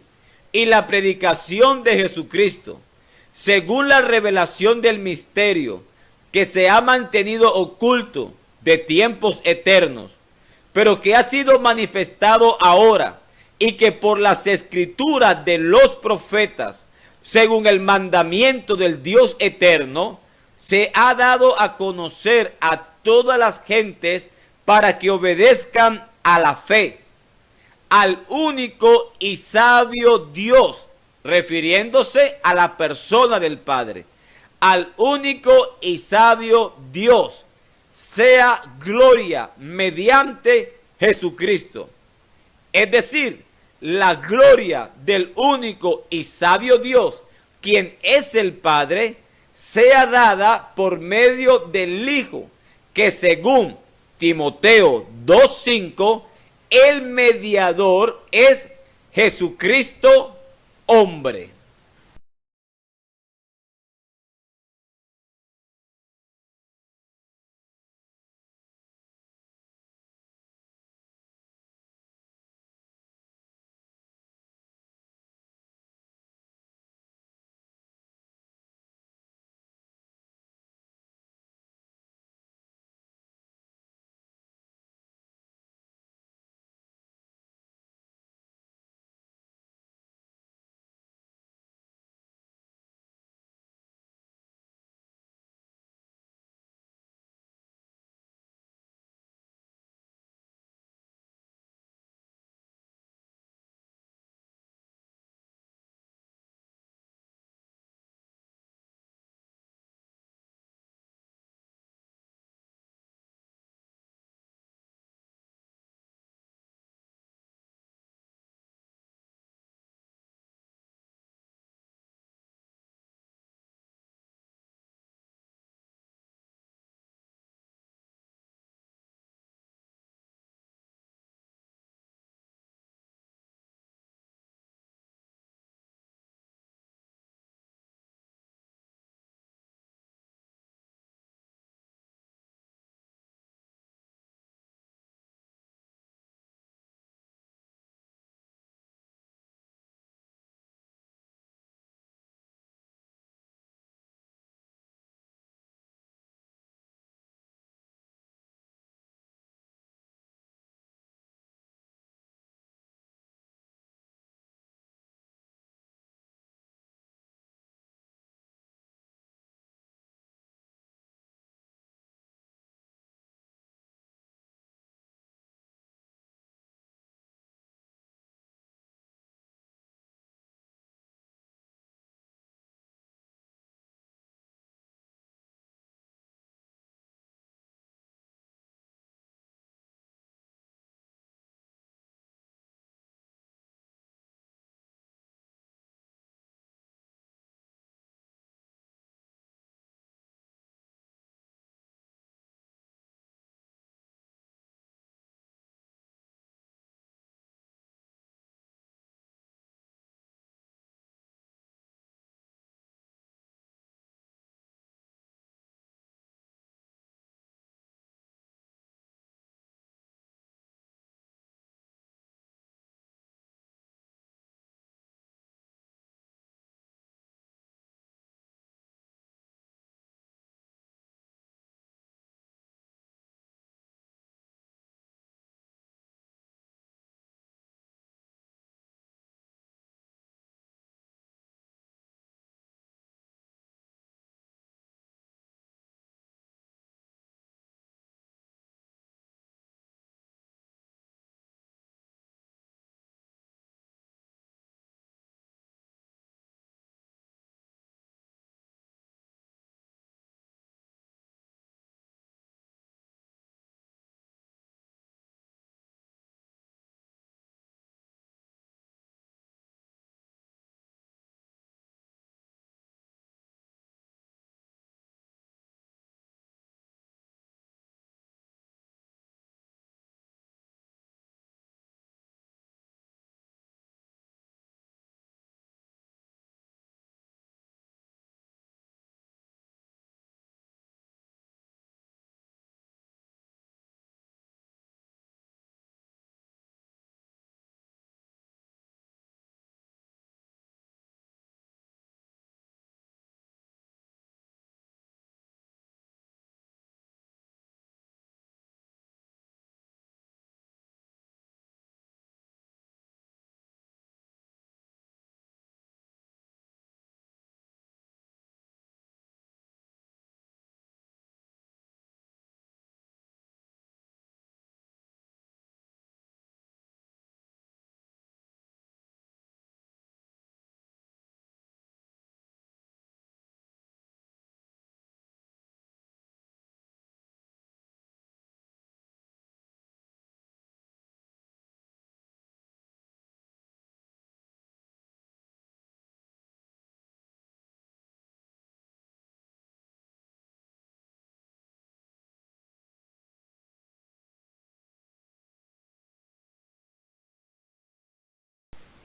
y la predicación de Jesucristo, según la revelación del misterio que se ha mantenido oculto de tiempos eternos, pero que ha sido manifestado ahora, y que por las escrituras de los profetas, según el mandamiento del Dios eterno, se ha dado a conocer a todas las gentes para que obedezcan a la fe, al único y sabio Dios, refiriéndose a la persona del Padre. Al único y sabio Dios, sea gloria mediante Jesucristo. Es decir, la gloria del único y sabio Dios, quien es el Padre, sea dada por medio del Hijo, que según Timoteo 2:5, el mediador es Jesucristo hombre.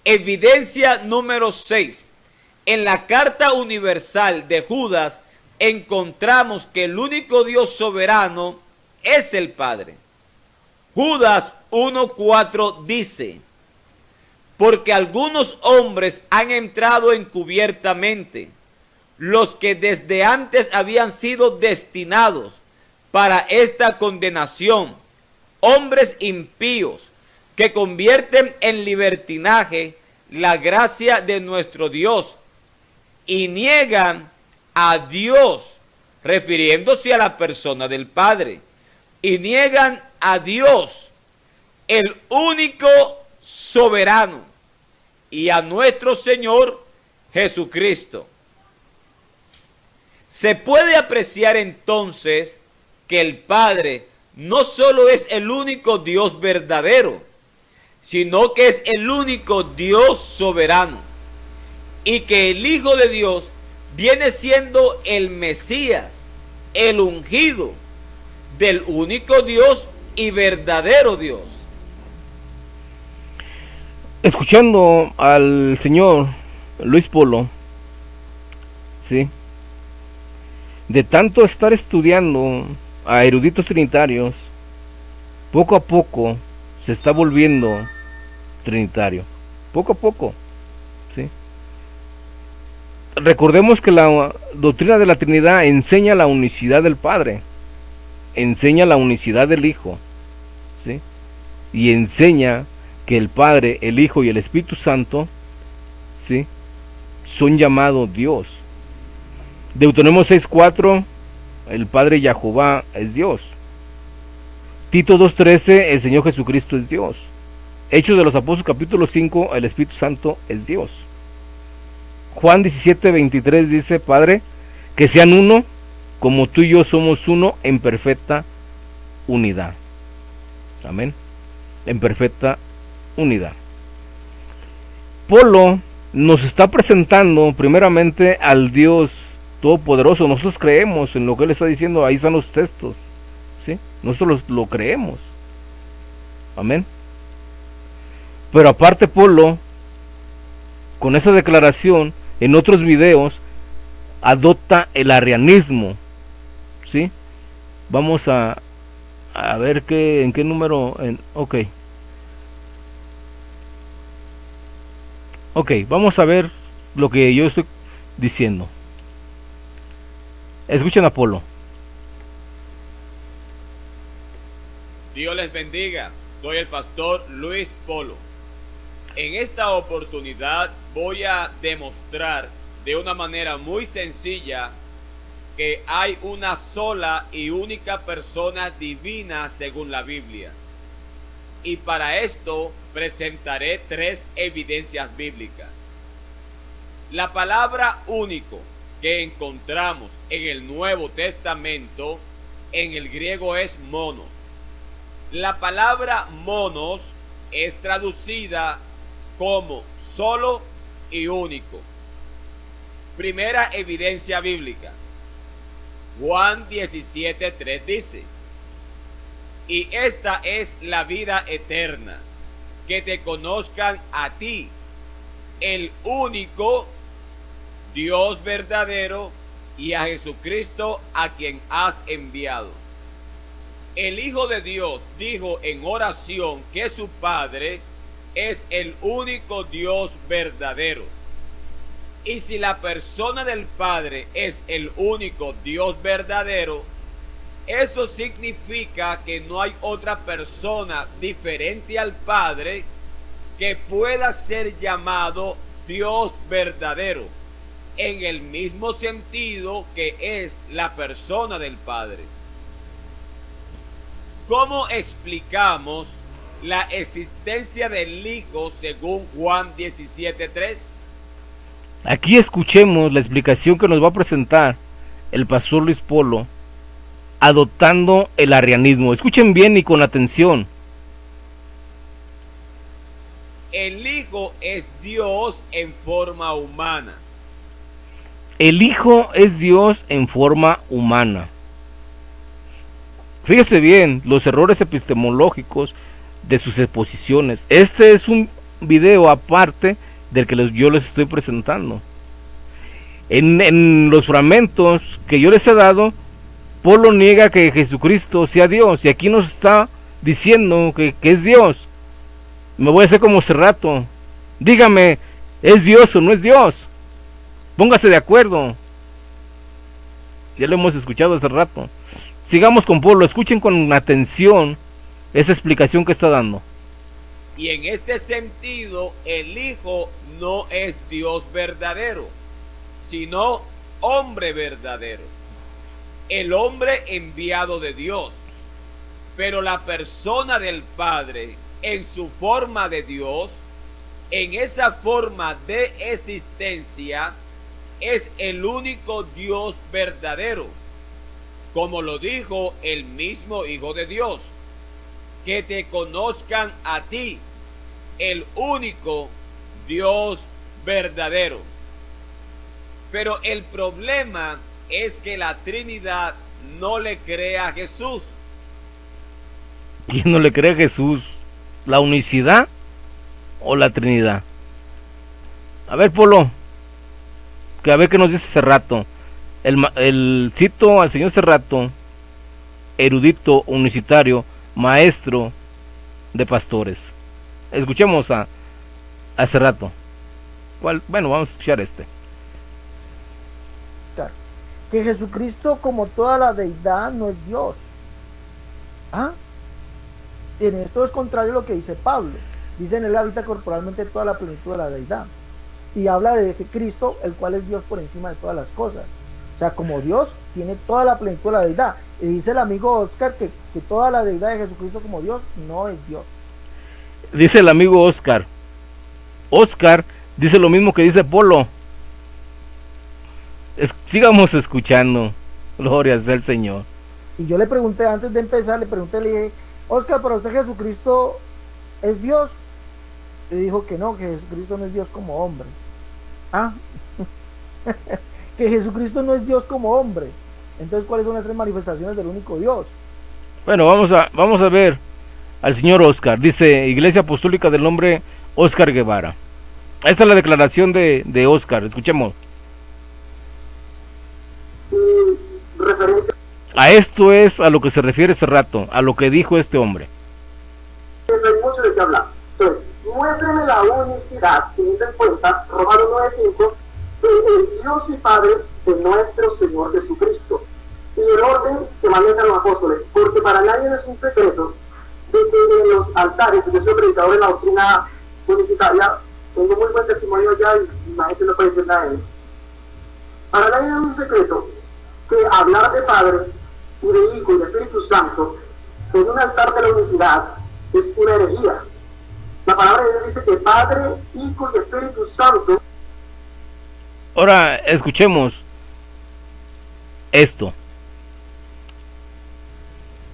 Evidencia número 6. En la Carta Universal de Judas encontramos que el único Dios soberano es el Padre. Judas 1:4 dice: porque algunos hombres han entrado encubiertamente, los que desde antes habían sido destinados para esta condenación, hombres impíos que convierten en libertinaje la gracia de nuestro Dios y niegan a Dios, refiriéndose a la persona del Padre, y niegan a Dios, el único soberano, y a nuestro Señor Jesucristo. Se puede apreciar entonces que el Padre no solo es el único Dios verdadero, sino que es el único Dios soberano, y que el Hijo de Dios viene siendo el Mesías, el ungido del único Dios y verdadero Dios. Escuchando al señor Luis Polo, ¿sí?, de tanto estar estudiando a eruditos trinitarios, poco a poco se está volviendo trinitario, poco a poco, ¿sí? Recordemos que la doctrina de la Trinidad enseña la unicidad del Padre, enseña la unicidad del Hijo, ¿sí?, y enseña que el Padre, el Hijo y el Espíritu Santo, ¿sí?, son llamados Dios. Deuteronomio 6:4, el Padre Yahová es Dios. Tito 2:13, el Señor Jesucristo es Dios. Hechos de los Apóstoles capítulo 5, el Espíritu Santo es Dios. Juan 17:23 dice: Padre, que sean uno, como tú y yo somos uno, en perfecta unidad. Amén. En perfecta unidad. Polo nos está presentando primeramente al Dios Todopoderoso. Nosotros creemos en lo que él está diciendo, ahí están los textos, ¿sí? Nosotros lo creemos. Amén. Pero aparte, Polo, con esa declaración, en otros videos, adopta el arrianismo, ¿sí? Vamos a ver en qué número, ok, vamos a ver lo que yo estoy diciendo. Escuchen a Polo. Dios les bendiga. Soy el pastor Luis Polo. En esta oportunidad voy a demostrar de una manera muy sencilla que hay una sola y única persona divina según la Biblia. Y para esto presentaré 3 evidencias bíblicas. La palabra único que encontramos en el Nuevo Testamento en el griego es monos. La palabra monos es traducida como solo y único. Primera evidencia bíblica. Juan 17:3 dice: y esta es la vida eterna, que te conozcan a ti, el único Dios verdadero, y a Jesucristo a quien has enviado. El Hijo de Dios dijo en oración que su Padre es el único Dios verdadero. Y si la persona del Padre es el único Dios verdadero, eso significa que no hay otra persona diferente al Padre que pueda ser llamado Dios verdadero, en el mismo sentido que es la persona del Padre. ¿Cómo explicamos la existencia del Hijo según Juan 17:3? Aquí escuchemos la explicación que nos va a presentar el pastor Luis Polo, adoptando el arrianismo. Escuchen bien y con atención. El Hijo es Dios en forma humana. El Hijo es Dios en forma humana. Fíjese bien los errores epistemológicos de sus exposiciones. Este es un video aparte del que yo les estoy presentando. En los fragmentos que yo les he dado, Polo niega que Jesucristo sea Dios, y aquí nos está diciendo que es Dios. Me voy a hacer como hace rato. Dígame, ¿es Dios o no es Dios? Póngase de acuerdo. Ya lo hemos escuchado hace rato. Sigamos con Polo, escuchen con atención esa explicación que está dando. Y en este sentido, el Hijo no es Dios verdadero, sino hombre verdadero, el hombre enviado de Dios. Pero la persona del Padre, en su forma de Dios, en esa forma de existencia, es el único Dios verdadero, como lo dijo el mismo Hijo de Dios: que te conozcan a ti, el único Dios verdadero. Pero el problema es que la Trinidad no le cree a Jesús. ¿Quién no le cree a Jesús? ¿La unicidad o la Trinidad? A ver, Polo, que a ver qué nos dice Cerrato. El cito al señor Cerrato, erudito unicitario, maestro de pastores. Escuchemos a Cerrato. Bueno, vamos a escuchar este. Que Jesucristo, como toda la deidad, no es Dios. ¿Ah? En esto es contrario a lo que dice Pablo. Dice: en él habita corporalmente toda la plenitud de la deidad. Y habla de Cristo, el cual es Dios por encima de todas las cosas. O sea, como Dios tiene toda la plenitud de la deidad. Y dice el amigo Oscar que toda la deidad de Jesucristo como Dios no es Dios. Dice el amigo Oscar. Oscar dice lo mismo que dice Polo. Sigamos escuchando. Gloria sea el Señor. Y yo le pregunté antes de empezar, le dije: Oscar, ¿para usted Jesucristo es Dios? Y dijo que no, que Jesucristo no es Dios como hombre. Ah, que Jesucristo no es Dios como hombre. Entonces, ¿cuáles son las tres manifestaciones del único Dios? Bueno, vamos a ver al señor Oscar. Dice: Iglesia Apostólica del Hombre Oscar Guevara. Esta es la declaración de Oscar. Escuchemos. A esto es a lo que se refiere ese rato, a lo que dijo este hombre. Hay mucho de qué hablar. Entonces, muéstrame la unicidad, teniendo en cuenta Romanos 9:5, el Dios y Padre de nuestro Señor Jesucristo, y el orden que manejan los apóstoles, porque para nadie es un secreto de que en los altares, yo soy predicador en la doctrina unicitaria, tengo muy buen testimonio allá y la gente no puede decir nada de él. Para nadie es un secreto que hablar de Padre y de Hijo y de Espíritu Santo en un altar de la unicidad es una herejía. La palabra de Dios dice que Padre, Hijo y Espíritu Santo. Ahora escuchemos esto.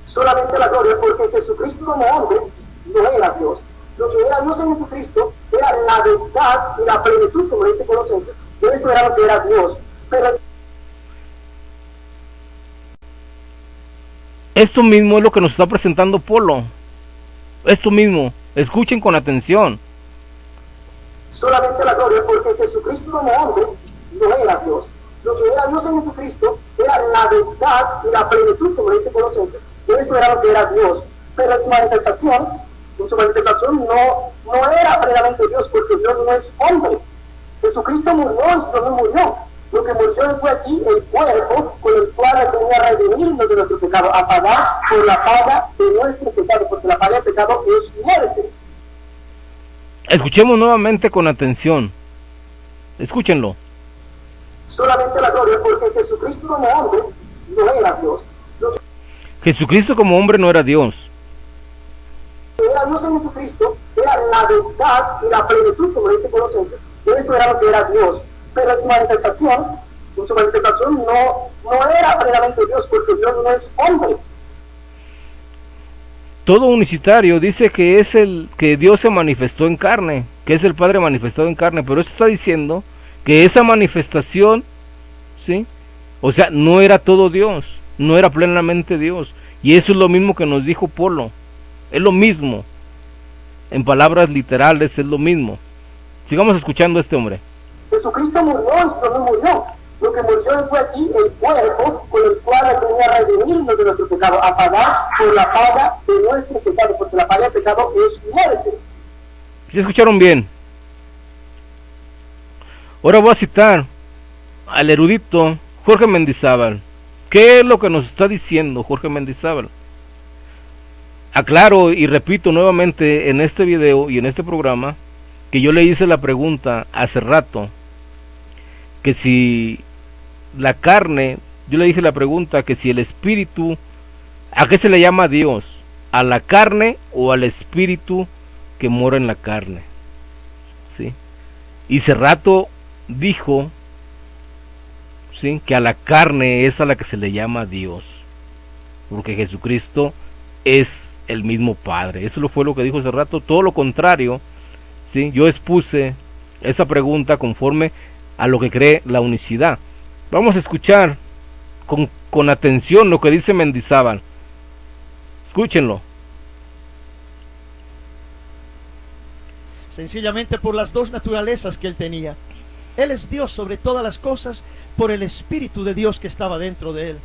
Solamente la gloria, porque Jesucristo como hombre no era Dios. Lo que era Dios en Jesucristo era la deidad y la plenitud, como dice Colosenses. Eso era lo que era Dios. Pero esto mismo es lo que nos está presentando Polo. Esto mismo. Escuchen con atención. solamente la gloria, porque Jesucristo como hombre no era Dios. Lo que era Dios en Jesucristo era la deidad y la plenitud, como dice Colosenses. Eso era lo que era Dios. Pero en su manifestación no era plenamente Dios, porque Dios no es hombre. Jesucristo murió y Dios no murió. Lo que murió fue aquí el cuerpo con el cual venía a redimirnos de nuestro pecado, a pagar por la paga de nuestro pecado, porque la paga del pecado es muerte. Escuchemos nuevamente con atención. Escúchenlo. Solamente la gloria, porque Jesucristo como hombre no era Dios. Jesucristo como hombre no era Dios. Era Dios en Jesucristo, era la deidad y la plenitud, como dice Colosenses. Eso era lo que era Dios. Pero en su manifestación no era plenamente Dios, porque Dios no es hombre. Todo unicitario dice que es que Dios se manifestó en carne, que es el Padre manifestado en carne, pero eso está diciendo que esa manifestación, ¿sí? O sea, no era todo Dios, no era plenamente Dios. Y eso es lo mismo que nos dijo Polo. Es lo mismo. en palabras literales es lo mismo. Sigamos escuchando a este hombre. Jesucristo murió y no murió. Lo que murió fue aquí el cuerpo con el cual Él venía a redimirnos de nuestro pecado, a pagar por la paga de nuestro pecado, porque la paga del pecado es muerte. ¿Sí escucharon bien? Ahora voy a citar al erudito Jorge Mendizábal. ¿Qué es lo que nos está diciendo Jorge Mendizábal? Aclaro y repito nuevamente en este video y en este programa que yo le hice la pregunta hace rato, que si la carne, yo le dije la pregunta que si el espíritu, ¿a qué se le llama Dios? ¿A la carne o al espíritu que mora en la carne? ¿Sí? Y Cerrato dijo, ¿sí?, que a la carne es a la que se le llama Dios, porque Jesucristo es el mismo Padre. Eso fue lo que dijo Cerrato. Todo lo contrario, ¿sí? Yo expuse esa pregunta conforme a lo que cree la unicidad. Vamos a escuchar con atención lo que dice Mendizábal. Escúchenlo. Sencillamente por las dos naturalezas que él tenía. Él es Dios sobre todas las cosas por el Espíritu de Dios que estaba dentro de él.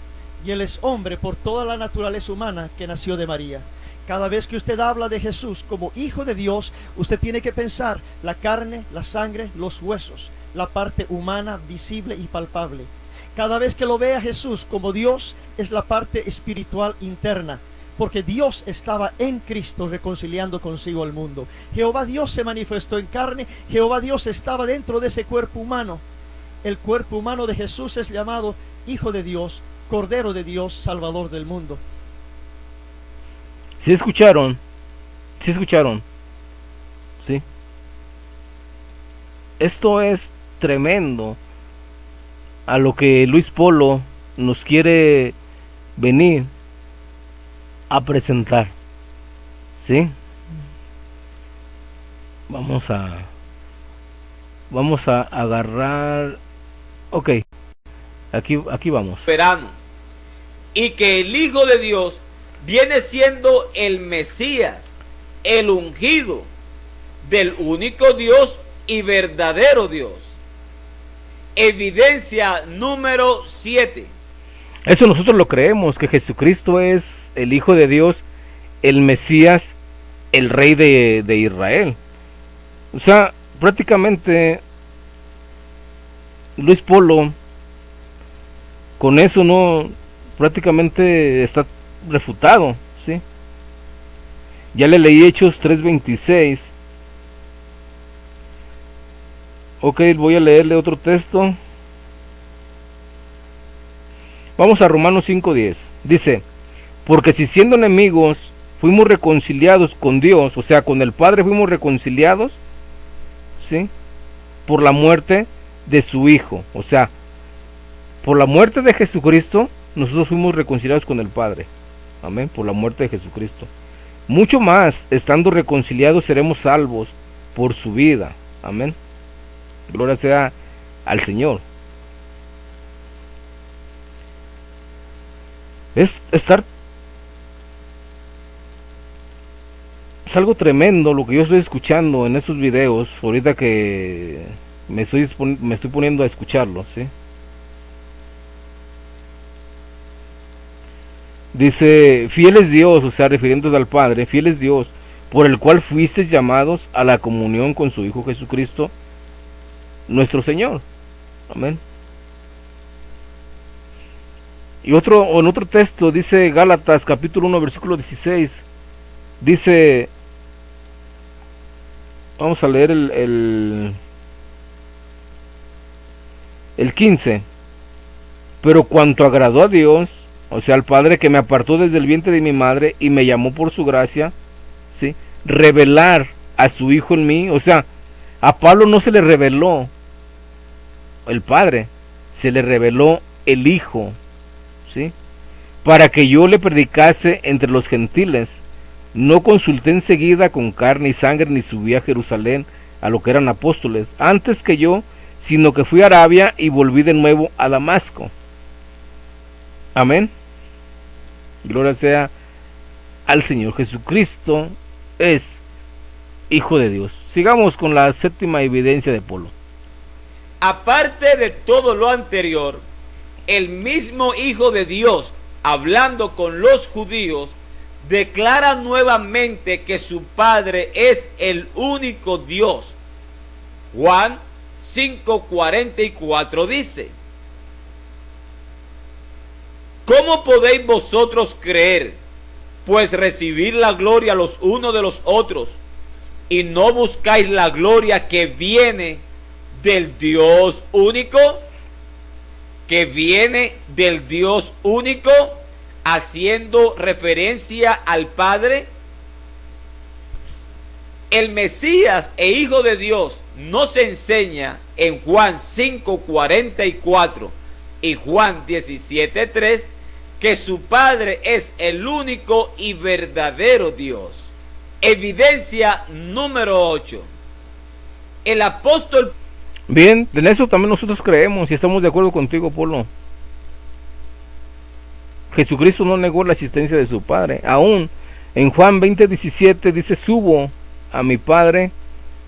Y él es hombre por toda la naturaleza humana que nació de María. Cada vez que usted habla de Jesús como Hijo de Dios, usted tiene que pensar la carne, la sangre, los huesos, la parte humana, visible y palpable. Cada vez que lo ve a Jesús como Dios, es la parte espiritual interna, porque Dios estaba en Cristo reconciliando consigo al mundo. Jehová Dios se manifestó en carne, Jehová Dios estaba dentro de ese cuerpo humano. El cuerpo humano de Jesús es llamado Hijo de Dios, Cordero de Dios, Salvador del mundo. ¿Sí escucharon? ¿Sí escucharon? ¿Sí? Esto es tremendo a lo que Luis Polo nos quiere venir a presentar. ¿Sí? Vamos a agarrar. Ok, aquí vamos. Soberano, y que el Hijo de Dios viene siendo el Mesías, el ungido del único Dios y verdadero Dios. Evidencia número 7. Eso nosotros lo creemos, que Jesucristo es el Hijo de Dios, el Mesías, el Rey de Israel. O sea, prácticamente Luis Polo con eso no prácticamente está refutado, ¿sí? Ya le leí Hechos 3:26. Ok, voy a leerle otro texto. Vamos a Romanos 5:10. Dice: porque si siendo enemigos fuimos reconciliados con Dios, o sea, con el Padre fuimos reconciliados, ¿sí?, por la muerte de su Hijo. O sea, por la muerte de Jesucristo nosotros fuimos reconciliados con el Padre. Amén, por la muerte de Jesucristo. Mucho más, estando reconciliados, seremos salvos por su vida. Amén. Gloria sea al Señor. Es algo tremendo lo que yo estoy escuchando en esos videos, ahorita que me estoy poniendo a escucharlos, ¿sí? Dice: fiel es Dios, o sea, refiriéndose al Padre, fiel es Dios, por el cual fuisteis llamados a la comunión con su Hijo Jesucristo, nuestro Señor. Amén. Y en otro texto dice Gálatas capítulo 1 versículo 16. Dice, vamos a leer el 15. Pero cuanto agradó a Dios, o sea, al Padre que me apartó desde el vientre de mi madre y me llamó por su gracia, ¿sí?, revelar a su Hijo en mí. O sea, a Pablo no se le reveló el Padre, se le reveló el Hijo, ¿sí?, para que yo le predicase entre los gentiles. No consulté enseguida con carne y sangre, ni subí a Jerusalén a lo que eran apóstoles antes que yo, sino que fui a Arabia y volví de nuevo a Damasco. Amén. Gloria sea al Señor. Jesucristo es Hijo de Dios. Sigamos con la séptima evidencia de Polo. Aparte de todo lo anterior, el mismo Hijo de Dios, hablando con los judíos, declara nuevamente que su Padre es el único Dios. Juan 5:44 dice: ¿cómo podéis vosotros creer, pues recibir la gloria los unos de los otros, y no buscáis la gloria que viene del Dios único? Que viene del Dios único, haciendo referencia al Padre. El Mesías e Hijo de Dios nos enseña en Juan 5:44 y Juan 17:3 que su Padre es el único y verdadero Dios. Evidencia número 8. El apóstol... Bien, en eso también nosotros creemos y estamos de acuerdo contigo, Polo. Jesucristo no negó la existencia de su Padre. Aún en Juan 20:17 dice: subo a mi Padre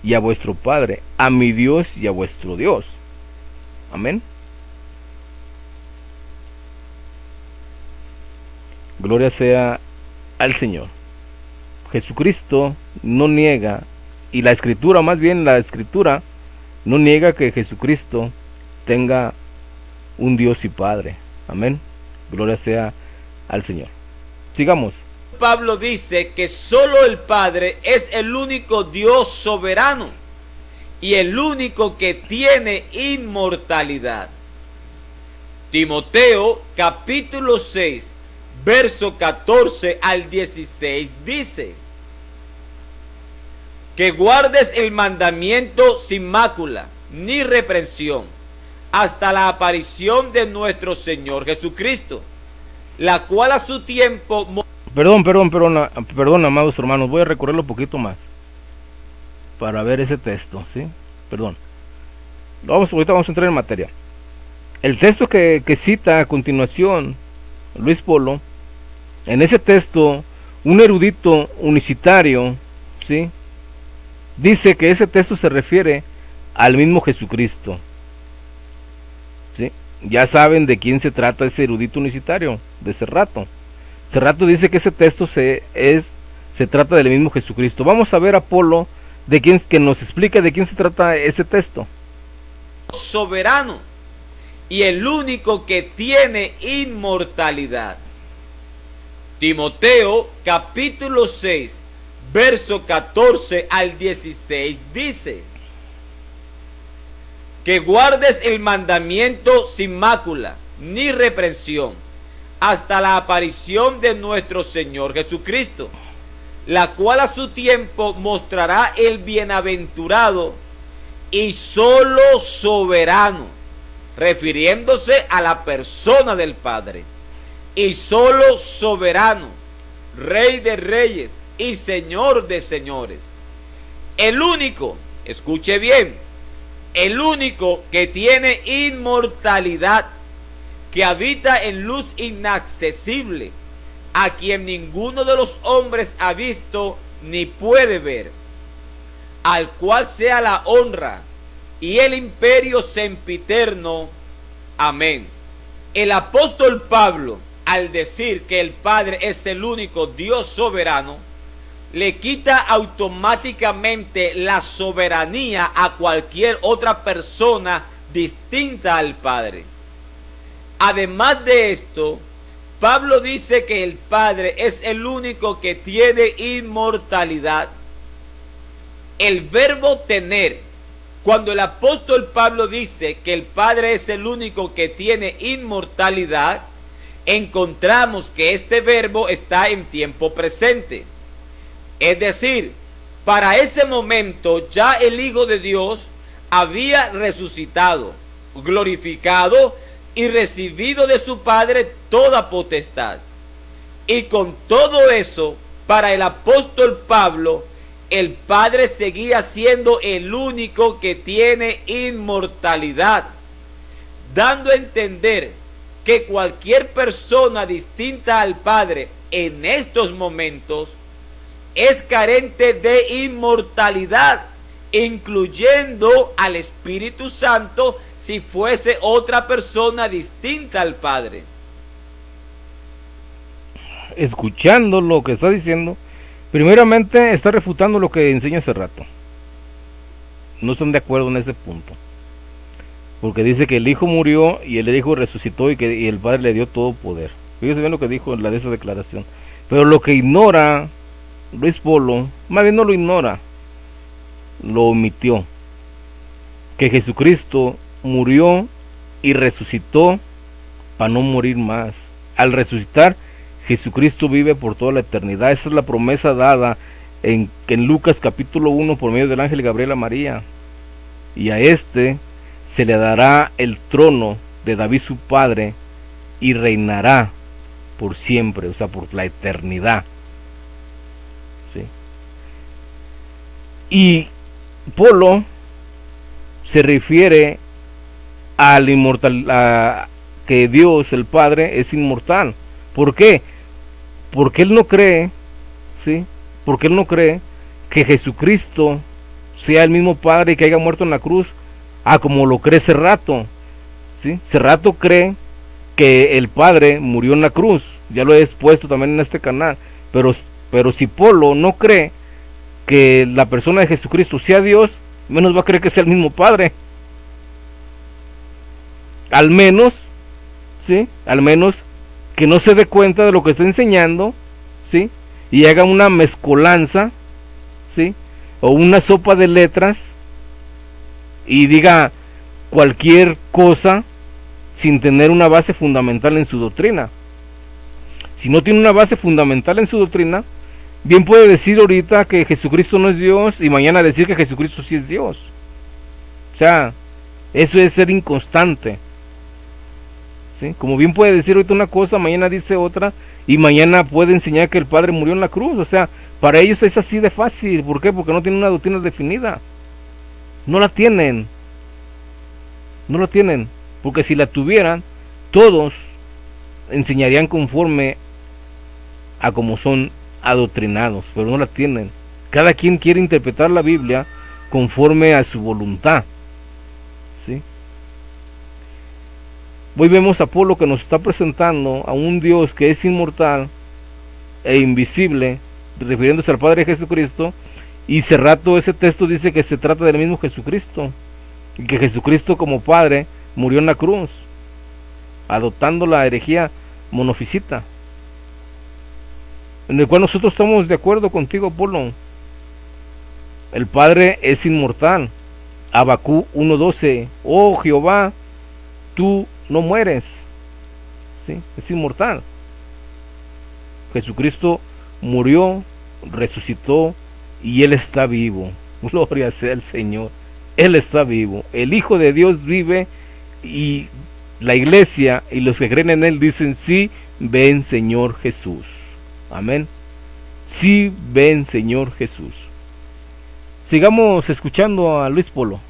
y a vuestro Padre, a mi Dios y a vuestro Dios. Amén. Gloria sea al Señor. Jesucristo no niega, y la Escritura, más bien la Escritura, no niega que Jesucristo tenga un Dios y Padre. Amén. Gloria sea al Señor. Sigamos. Pablo dice que solo el Padre es el único Dios soberano y el único que tiene inmortalidad. Timoteo capítulo 6, verso 14 al 16 dice: que guardes el mandamiento sin mácula ni reprensión hasta la aparición de nuestro Señor Jesucristo, la cual a su tiempo... Perdón, amados hermanos, voy a recorrerlo un poquito más para ver ese texto, ¿sí? Perdón. Ahorita vamos a entrar en materia. El texto que cita a continuación Luis Polo, en ese texto, un erudito unicitario, ¿sí?, dice que ese texto se refiere al mismo Jesucristo. ¿Sí? Ya saben de quién se trata ese erudito unicitario, de Cerrato. Cerrato dice que ese texto se trata del mismo Jesucristo. Vamos a ver a Polo que nos explique de quién se trata ese texto. Soberano y el único que tiene inmortalidad. Timoteo capítulo 6, verso 14 al 16 dice: que guardes el mandamiento sin mácula ni reprensión hasta la aparición de nuestro Señor Jesucristo, la cual a su tiempo mostrará el bienaventurado y solo soberano, refiriéndose a la persona del Padre, y solo soberano, Rey de reyes y Señor de señores, el único, escuche bien, el único que tiene inmortalidad, que habita en luz inaccesible, a quien ninguno de los hombres ha visto ni puede ver, al cual sea la honra y el imperio sempiterno. Amén. El apóstol Pablo, al decir que el Padre es el único Dios soberano, le quita automáticamente la soberanía a cualquier otra persona distinta al Padre. Además de esto, Pablo dice que el Padre es el único que tiene inmortalidad. El verbo tener, cuando el apóstol Pablo dice que el Padre es el único que tiene inmortalidad, encontramos que este verbo está en tiempo presente. Es decir, para ese momento ya el Hijo de Dios había resucitado, glorificado y recibido de su Padre toda potestad. Y con todo eso, para el apóstol Pablo, el Padre seguía siendo el único que tiene inmortalidad, dando a entender que cualquier persona distinta al Padre en estos momentos es carente de inmortalidad, incluyendo al Espíritu Santo si fuese otra persona distinta al Padre. Escuchando lo que está diciendo, primeramente está refutando lo que enseña hace rato. No están de acuerdo en ese punto, porque dice que el Hijo murió y el Hijo resucitó y el Padre le dio todo poder. Fíjense bien lo que dijo en la de esa declaración. Pero lo que ignora Luis Polo, más bien no lo ignora, lo omitió, que Jesucristo murió y resucitó para no morir más. Al resucitar, Jesucristo vive por toda la eternidad. Esa es la promesa dada en Lucas capítulo 1 por medio del ángel Gabriel a María. Y a este se le dará el trono de David su padre y reinará por siempre, o sea, por la eternidad. ¿Sí? Y Polo se refiere al inmortal, a que Dios el Padre es inmortal. ¿Por qué? Porque él no cree, ¿sí? Porque él no cree que Jesucristo sea el mismo Padre y que haya muerto en la cruz, como lo cree Cerrato, ¿sí? Cerrato cree que el Padre murió en la cruz, ya lo he expuesto también en este canal, pero si Polo no cree que la persona de Jesucristo sea Dios, menos va a creer que sea el mismo Padre. Al menos, ¿sí? Al menos que no se dé cuenta de lo que está enseñando, ¿sí? Y haga una mezcolanza, ¿sí? O una sopa de letras y diga cualquier cosa sin tener una base fundamental en su doctrina. Si no tiene una base fundamental en su doctrina, bien puede decir ahorita que Jesucristo no es Dios y mañana decir que Jesucristo sí es Dios. O sea, eso es ser inconstante, ¿sí? Como bien puede decir ahorita una cosa, mañana dice otra, y mañana puede enseñar que el Padre murió en la cruz. O sea, para ellos es así de fácil. ¿Por qué? Porque no tienen una doctrina definida. No la tienen. No la tienen. Porque si la tuvieran, todos enseñarían conforme a como son adoctrinados, pero no la tienen. Cada quien quiere interpretar la Biblia conforme a su voluntad, ¿sí? Hoy vemos a Polo que nos está presentando a un Dios que es inmortal e invisible, refiriéndose al Padre Jesucristo, y Cerrato ese texto dice que se trata del mismo Jesucristo, y que Jesucristo como Padre murió en la cruz, adoptando la herejía monofisita, en el cual nosotros estamos de acuerdo contigo, Polo. El Padre es inmortal. Habacuc 1:12, oh Jehová, tú no mueres, ¿sí? Es inmortal. Jesucristo murió, resucitó y Él está vivo. Gloria sea el Señor. Él está vivo. El Hijo de Dios vive y la iglesia y los que creen en Él dicen: sí, ven Señor Jesús. Amén. Sí, ven Señor Jesús. Sigamos escuchando a Luis Polo.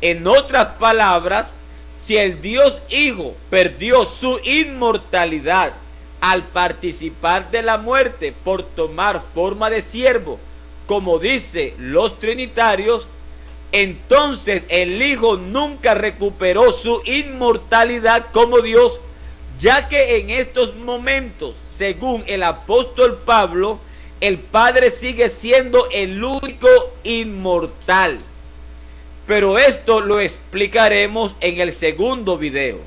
En otras palabras, si el Dios Hijo perdió su inmortalidad al participar de la muerte por tomar forma de siervo, como dicen los trinitarios, entonces el Hijo nunca recuperó su inmortalidad como Dios, ya que en estos momentos, según el apóstol Pablo, el Padre sigue siendo el único inmortal. Pero esto lo explicaremos en el segundo video.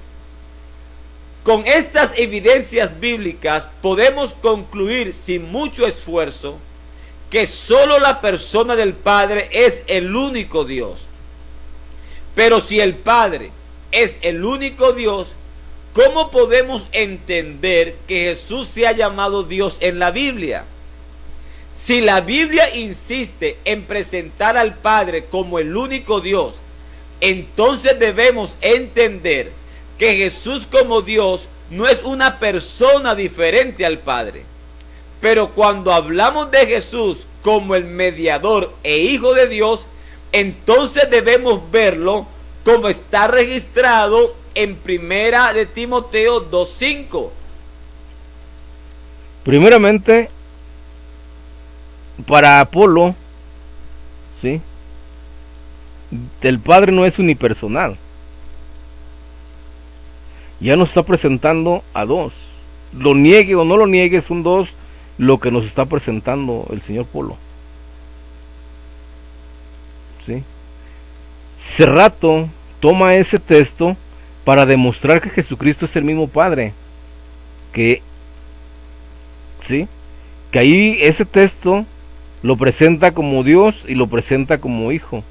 Con estas evidencias bíblicas podemos concluir sin mucho esfuerzo que solo la persona del Padre es el único Dios. Pero si el Padre es el único Dios, ¿cómo podemos entender que Jesús se ha llamado Dios en la Biblia? Si la Biblia insiste en presentar al Padre como el único Dios, entonces debemos entender que Jesús como Dios no es una persona diferente al Padre. Pero cuando hablamos de Jesús como el mediador e Hijo de Dios, entonces debemos verlo como está registrado en Primera de Timoteo 2:5. Primeramente, para Apolo, ¿sí?, el Padre no es unipersonal. Ya nos está presentando a dos. Lo niegue o no lo niegue, son dos lo que nos está presentando el señor Polo. ¿Sí? Cerrato toma ese texto para demostrar que Jesucristo es el mismo Padre. ¿Sí? Que ahí ese texto lo presenta como Dios y lo presenta como Hijo,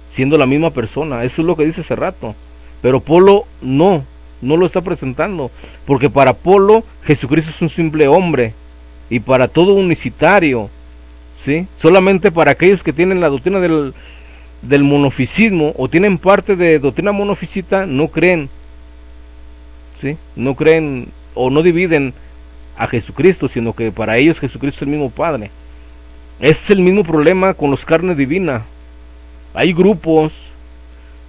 siendo la misma persona. Eso es lo que dice Cerrato. Pero Polo no lo está presentando, porque para Polo Jesucristo es un simple hombre, y para todo unicitario, ¿sí?, solamente para aquellos que tienen la doctrina del monofisismo o tienen parte de doctrina monofisita, no creen, ¿sí?, no creen o no dividen a Jesucristo, sino que para ellos Jesucristo es el mismo Padre. Es el mismo problema con los carne divina. Hay grupos,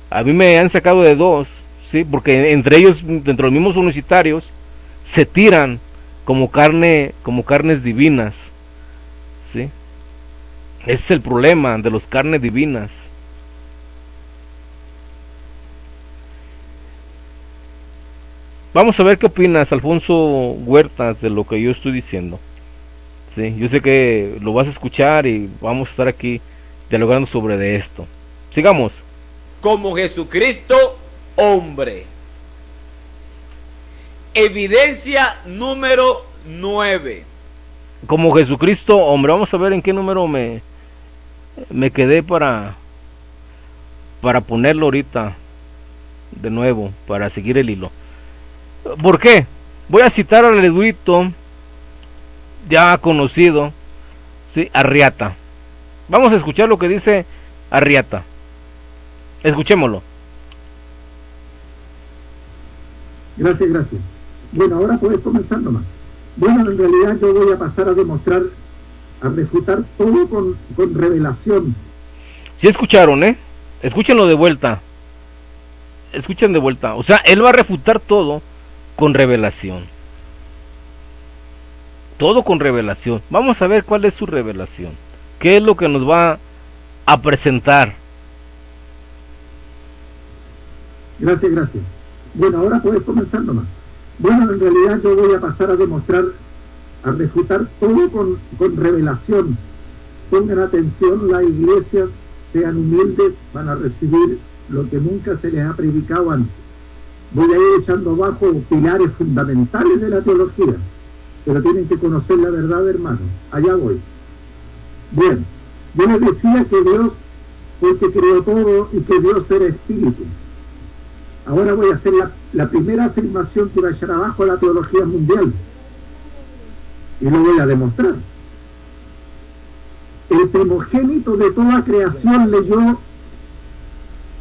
a mí me han sacado de dos, ¿sí?, porque entre ellos, dentro de los mismos unicitarios, se tiran como carnes divinas, ¿sí? Ese es el problema de los carnes divinas. Vamos a ver qué opinas, Alfonso Huertas, de lo que yo estoy diciendo. Sí, yo sé que lo vas a escuchar y vamos a estar aquí dialogando sobre de esto. Sigamos. Como Jesucristo, hombre. Evidencia número 9. Como Jesucristo, hombre. Vamos a ver en qué número me quedé para ponerlo ahorita de nuevo, para seguir el hilo. ¿Por qué? Voy a citar al erudito ya conocido, ¿sí?, Arriata. Vamos a escuchar lo que dice Arriata. Escuchémoslo. Gracias. Bueno, ahora puedes comenzar nomás. Bueno, en realidad yo voy a pasar a demostrar, a refutar todo con revelación. ¿Sí escucharon, Escúchenlo de vuelta. Escuchen de vuelta. O sea, él va a refutar todo con revelación. Todo con revelación. Vamos a ver cuál es su revelación. ¿Qué es lo que nos va a presentar? Gracias. Bueno, ahora puedes comenzar nomás. Bueno, en realidad yo voy a pasar a demostrar, a refutar todo con revelación. Pongan atención, las iglesias sean humildes, van a recibir lo que nunca se les ha predicado antes. Voy a ir echando abajo pilares fundamentales de la teología, pero tienen que conocer la verdad, hermano. Allá voy. Bien, yo les decía que Dios fue el que creó todo y que Dios era espíritu. Ahora voy a hacer la primera afirmación que va a echar abajo la teología mundial. Y lo voy a demostrar. El primogénito de toda creación leyó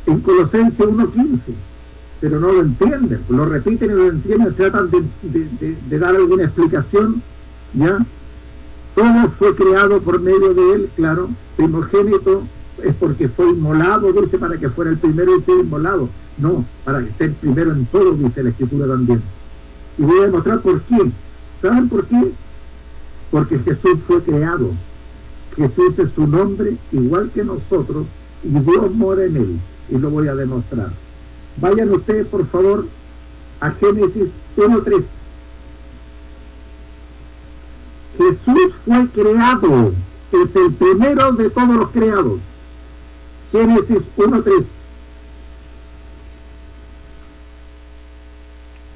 en Colosenses 1:15, pero no lo entienden, lo repiten y no lo entienden, tratan de dar alguna explicación, ¿ya? Todo fue creado por medio de él, claro. Primogénito es porque fue inmolado, dice, para que fuera el primero y fue inmolado. No, para ser primero en todo, dice la Escritura también. Y voy a demostrar por qué. ¿Saben por qué? Porque Jesús fue creado. Jesús es su nombre, igual que nosotros, y Dios mora en él. Y lo voy a demostrar. Vayan ustedes, por favor, a Génesis 1:3. Jesús fue creado, es el primero de todos los creados. Génesis 1:3.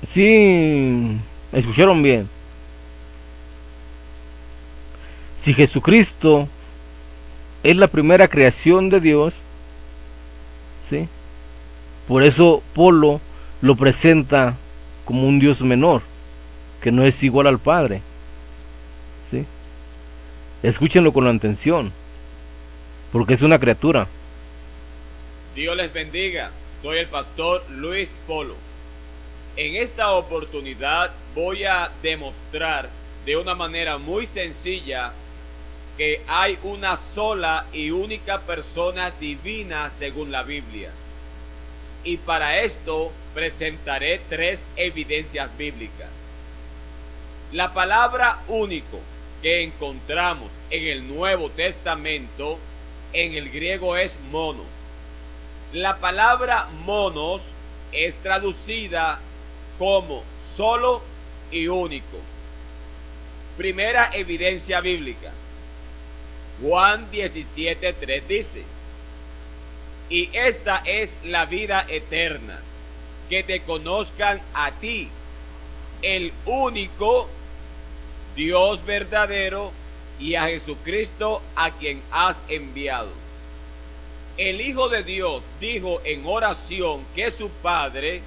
Sí, escucharon bien. Si Jesucristo es la primera creación de Dios, ¿sí?, por eso Polo lo presenta como un Dios menor, que no es igual al Padre, ¿sí? Escúchenlo con atención, porque es una criatura. Dios les bendiga. Soy el pastor Luis Polo. En esta oportunidad voy a demostrar de una manera muy sencilla que hay una sola y única persona divina según la Biblia. Y para esto presentaré 3 evidencias bíblicas. La palabra único que encontramos en el Nuevo Testamento, en el griego es mono. La palabra monos es traducida como solo y único. Primera evidencia bíblica. Juan 17:3 dice: y esta es la vida eterna, que te conozcan a ti, el único Dios verdadero, y a Jesucristo a quien has enviado. El Hijo de Dios dijo en oración que su Padre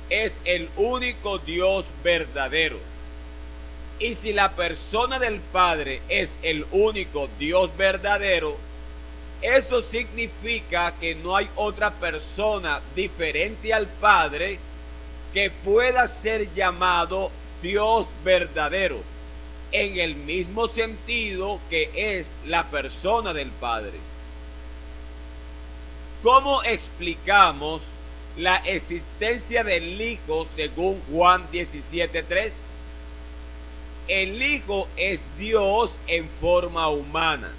es el único Dios verdadero. Y si la persona del Padre es el único Dios verdadero, eso significa que no hay otra persona diferente al Padre que pueda ser llamado Dios verdadero, en el mismo sentido que es la persona del Padre. ¿Cómo explicamos la existencia del Hijo según Juan 17:3? El Hijo es Dios en forma humana.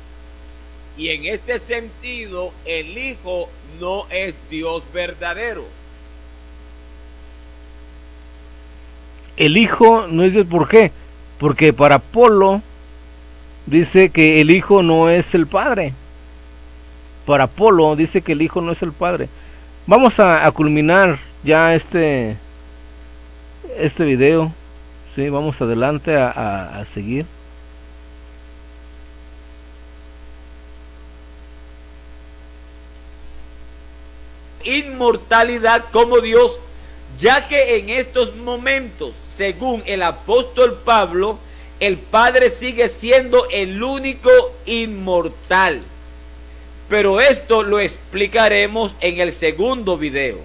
Y en este sentido, el Hijo no es Dios verdadero. El Hijo no es Dios, ¿por qué? Porque para Apolo dice que el Hijo no es el Padre. Para Apolo dice que el Hijo no es el Padre. Vamos a culminar ya este video. Sí, vamos adelante a seguir. Inmortalidad como Dios, ya que en estos momentos, según el apóstol Pablo, el Padre sigue siendo el único inmortal. Pero esto lo explicaremos en el segundo video.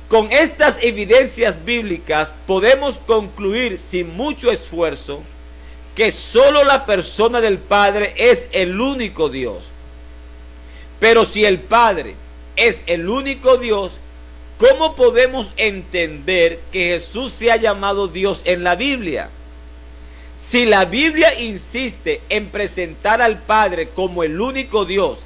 Con estas evidencias bíblicas podemos concluir sin mucho esfuerzo que solo la persona del Padre es el único Dios. Pero si el Padre es el único Dios, ¿cómo podemos entender que Jesús se ha llamado Dios en la Biblia? Si la Biblia insiste en presentar al Padre como el único Dios,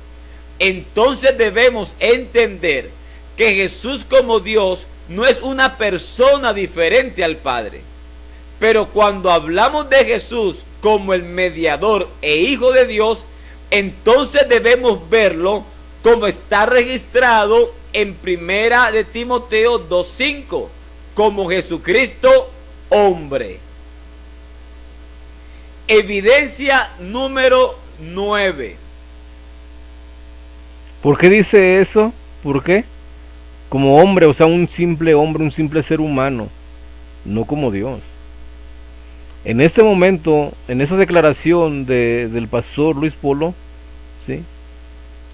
entonces debemos entender que Jesús como Dios no es una persona diferente al Padre. Pero cuando hablamos de Jesús como el mediador e Hijo de Dios, entonces debemos verlo como está registrado en Primera de Timoteo 2:5, como Jesucristo hombre. Evidencia número 9. ¿Por qué dice eso? ¿Por qué? Como hombre, o sea, un simple hombre, un simple ser humano, no como Dios. En este momento, en esa declaración del pastor Luis Polo, ¿sí?,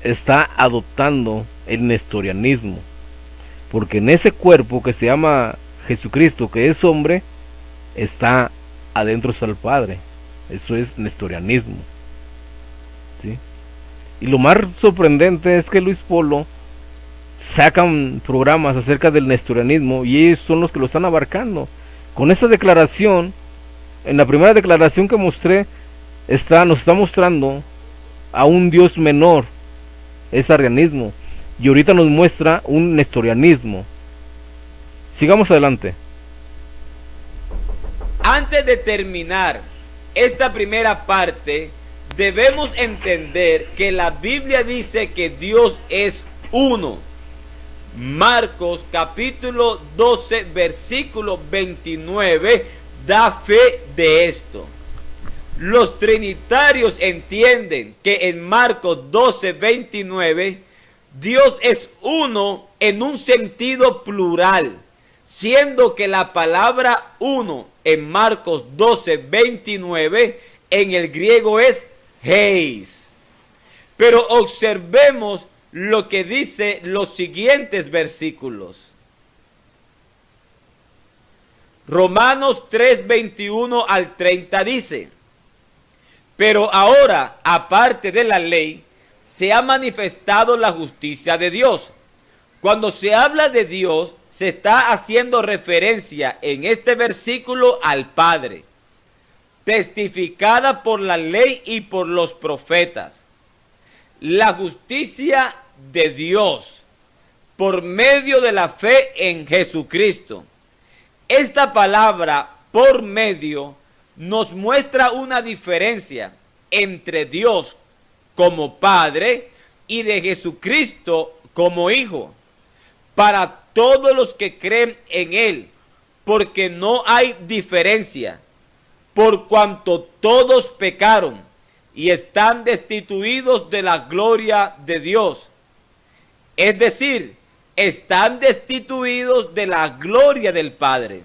está adoptando el nestorianismo, porque en ese cuerpo que se llama Jesucristo, que es hombre, está adentro está el Padre. Eso es nestorianismo, ¿sí? Y lo más sorprendente es que Luis Polo sacan programas acerca del nestorianismo y ellos son los que lo están abarcando. Con esta declaración, en la primera declaración que mostré, nos está mostrando a un Dios menor, es arrianismo, y ahorita nos muestra un nestorianismo. Sigamos adelante. Antes de terminar esta primera parte, debemos entender que la Biblia dice que Dios es uno. Marcos capítulo 12 versículo 29 da fe de esto. Los trinitarios entienden que en Marcos 12, 29, Dios es uno en un sentido plural, siendo que la palabra uno en Marcos 12, 29 en el griego es heis. Pero observemos lo que dice los siguientes versículos. Romanos 3, 21 al 30 dice: pero ahora, aparte de la ley, se ha manifestado la justicia de Dios. Cuando se habla de Dios, se está haciendo referencia en este versículo al Padre. testificada por la ley y por los profetas. La justicia de Dios por medio de la fe en Jesucristo. Esta palabra por medio nos muestra una diferencia entre Dios como Padre y de Jesucristo como Hijo, para todos los que creen en Él, porque no hay diferencia, por cuanto todos pecaron y están destituidos de la gloria de Dios. Es decir, están destituidos de la gloria del Padre,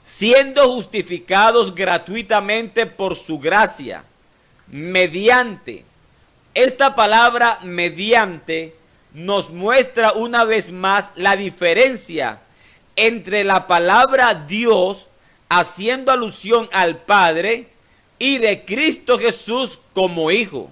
siendo justificados gratuitamente por su gracia, mediante. Esta palabra mediante nos muestra una vez más la diferencia entre la palabra Dios, haciendo alusión al Padre, y de Cristo Jesús como Hijo.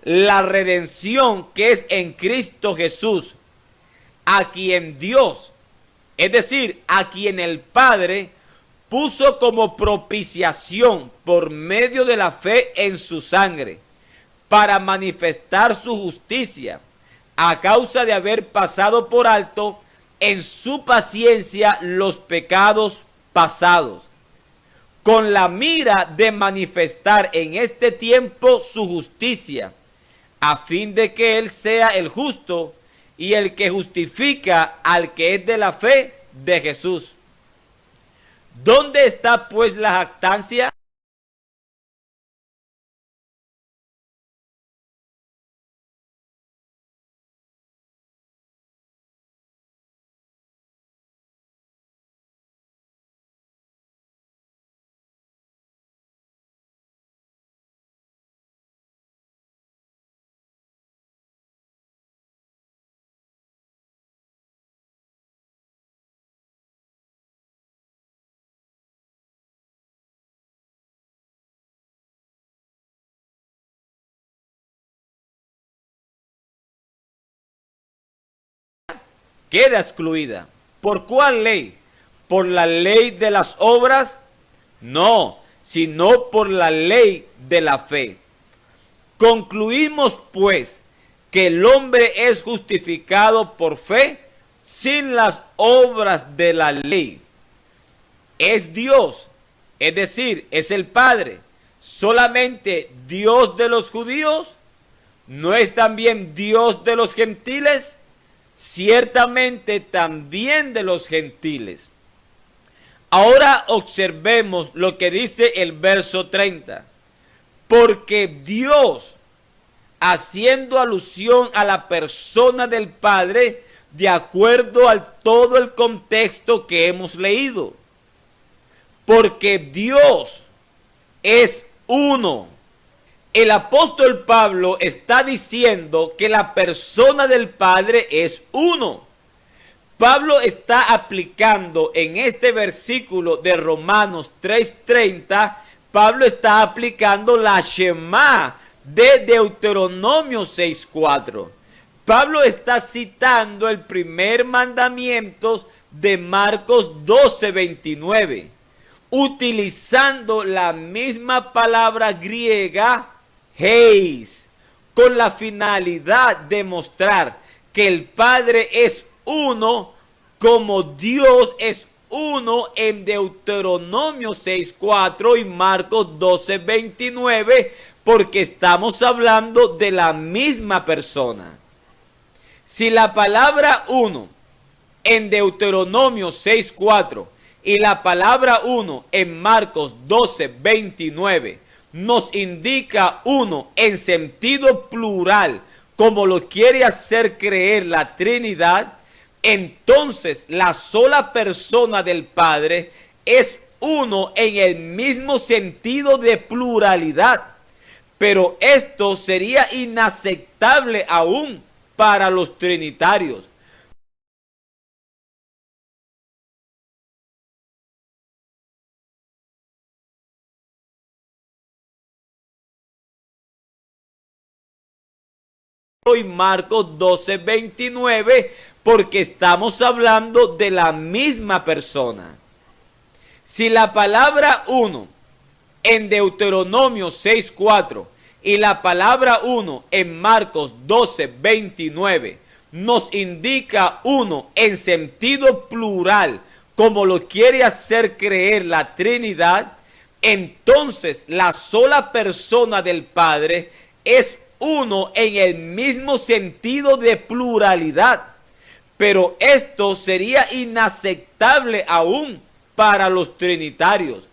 La redención que es en Cristo Jesús, a quien Dios, es decir, a quien el Padre puso como propiciación por medio de la fe en su sangre, para manifestar su justicia, a causa de haber pasado por alto en su paciencia los pecados pasados, con la mira de manifestar en este tiempo su justicia, a fin de que Él sea el justo y el que justifica al que es de la fe de Jesús. ¿Dónde está pues la jactancia? Queda excluida. ¿Por cuál ley? ¿Por la ley de las obras? No, sino por la ley de la fe. Concluimos pues que el hombre es justificado por fe sin las obras de la ley. Es Dios, es decir, es el Padre, solamente Dios de los judíos. ¿No es también Dios de los gentiles? Ciertamente también de los gentiles. Ahora observemos lo que dice el verso 30. Porque Dios, haciendo alusión a la persona del Padre, de acuerdo a todo el contexto que hemos leído, porque Dios es uno. El apóstol Pablo está diciendo que la persona del Padre es uno. Pablo está aplicando en este versículo de Romanos 3:30, Pablo está aplicando la Shema de Deuteronomio 6:4. Pablo está citando el primer mandamiento de Marcos 12:29, utilizando la misma palabra griega heis, con la finalidad de mostrar que el Padre es uno, como Dios es uno en Deuteronomio 6:4 y Marcos 12:29, porque estamos hablando de la misma persona. Si la palabra uno en Deuteronomio 6:4 y la palabra uno en Marcos 12:29 nos indica uno en sentido plural, como lo quiere hacer creer la Trinidad, entonces la sola persona del Padre es uno en el mismo sentido de pluralidad. Pero esto sería inaceptable aún para los trinitarios. Y Marcos 12:29, porque estamos hablando de la misma persona. Si la palabra uno en Deuteronomio 6:4 y la palabra uno en Marcos 12:29 nos indica uno en sentido plural, como lo quiere hacer creer la Trinidad, entonces la sola persona del Padre es uno en el mismo sentido de pluralidad. Pero esto sería inaceptable aún para los trinitarios.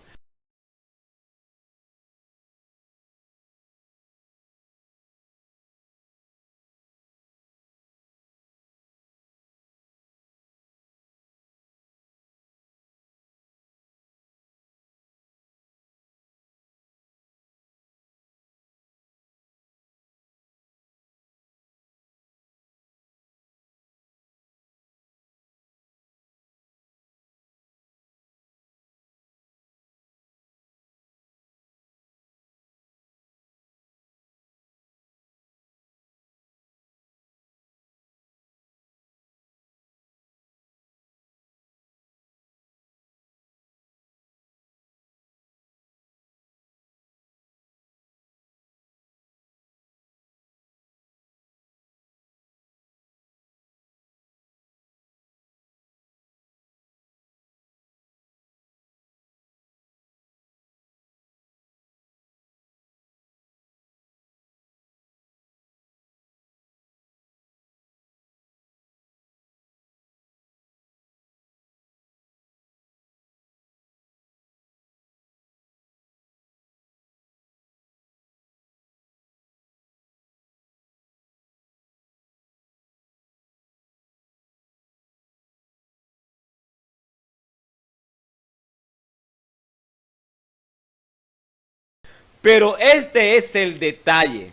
Pero este es el detalle,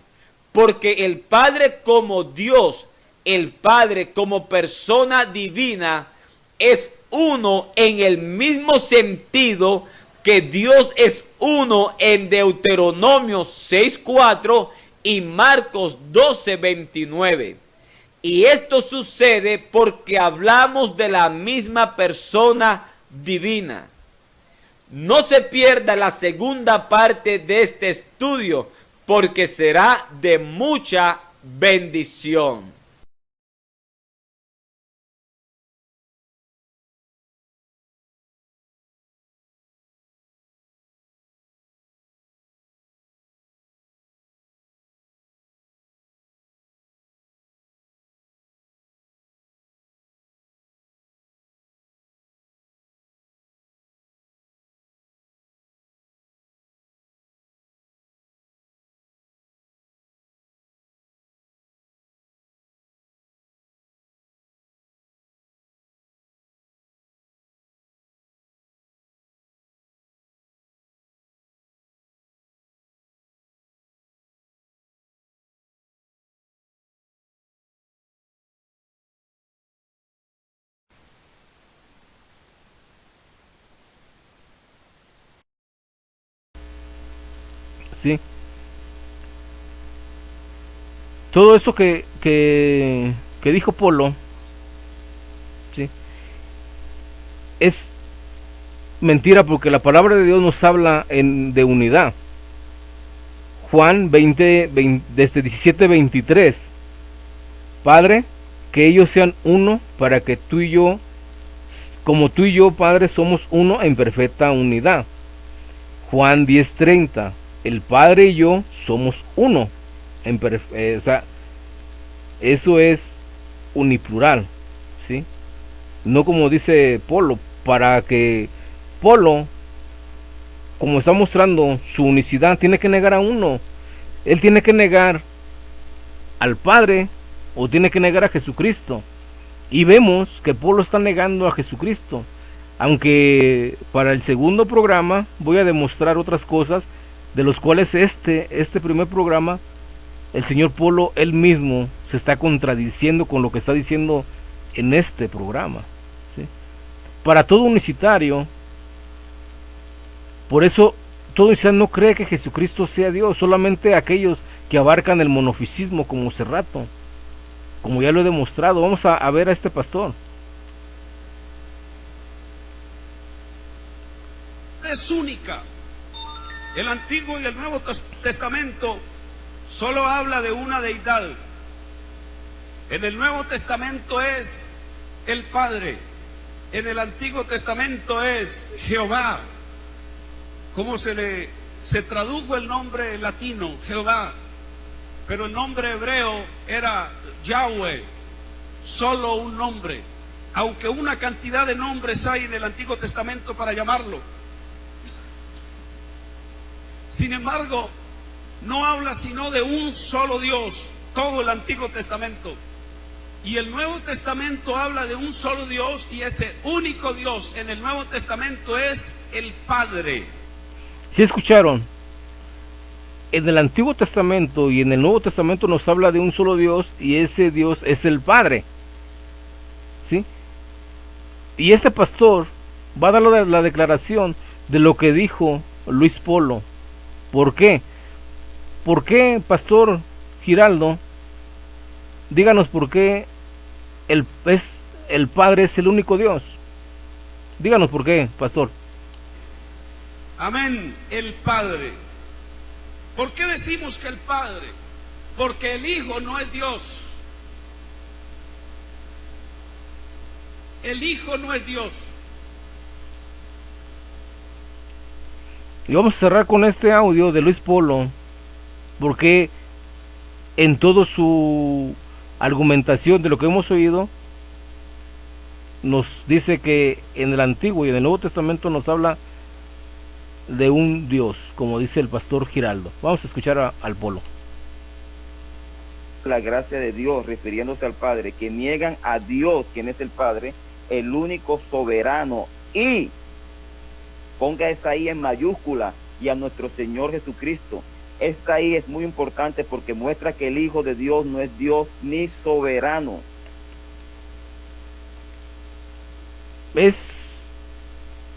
porque el Padre como Dios, el Padre como persona divina, es uno en el mismo sentido que Dios es uno en Deuteronomio 6:4 y Marcos 12:29. Y esto sucede porque hablamos de la misma persona divina. No se pierda la segunda parte de este estudio, porque será de mucha bendición. Sí. Todo eso que dijo Polo, sí, es mentira, porque la palabra de Dios nos habla de unidad. Juan 20, desde 17:23. Padre, que ellos sean uno, para que tú y yo, como tú y yo, Padre, somos uno en perfecta unidad. Juan 10:30. el Padre y yo somos uno. O sea, eso es uniplural, ¿sí? No como dice Polo, para que Polo, como está mostrando su unicidad, tiene que negar a uno. Él tiene que negar al Padre o tiene que negar a Jesucristo. Y vemos que Polo está negando a Jesucristo. Aunque para el segundo programa voy a demostrar otras cosas, de los cuales este primer programa, el señor Polo él mismo se está contradiciendo con lo que está diciendo en este programa, ¿sí? Para todo unicitario, por eso todo unicitario no cree que Jesucristo sea Dios, solamente aquellos que abarcan el monofisismo como Cerrato, como ya lo he demostrado. Vamos a ver a este pastor. Es única. El Antiguo y el Nuevo Testamento solo habla de una deidad. En el Nuevo Testamento es el Padre. En el Antiguo Testamento es Jehová. Como se tradujo el nombre latino, Jehová, pero el nombre hebreo era Yahweh, solo un nombre, aunque una cantidad de nombres hay en el Antiguo Testamento para llamarlo. Sin embargo, no habla sino de un solo Dios, todo el Antiguo Testamento. Y el Nuevo Testamento habla de un solo Dios, y ese único Dios en el Nuevo Testamento es el Padre. ¿Sí escucharon? En el Antiguo Testamento y en el Nuevo Testamento nos habla de un solo Dios, y ese Dios es el Padre, ¿sí? Y este pastor va a dar la declaración de lo que dijo Luis Polo. ¿Por qué? ¿Por qué, pastor Giraldo? Díganos por qué el Padre es el único Dios. Díganos por qué, pastor. Amén, el Padre. ¿Por qué decimos que el Padre? Porque el Hijo no es Dios. El Hijo no es Dios. Y vamos a cerrar con este audio de Luis Polo, porque en toda su argumentación de lo que hemos oído, nos dice que en el Antiguo y en el Nuevo Testamento nos habla de un Dios, como dice el pastor Giraldo. Vamos a escuchar al Polo. La gracia de Dios, refiriéndose al Padre, que niegan a Dios, quien es el Padre, el único soberano, y ponga esa I en mayúscula, y a nuestro Señor Jesucristo. Esta I es muy importante porque muestra que el Hijo de Dios no es Dios ni soberano. Es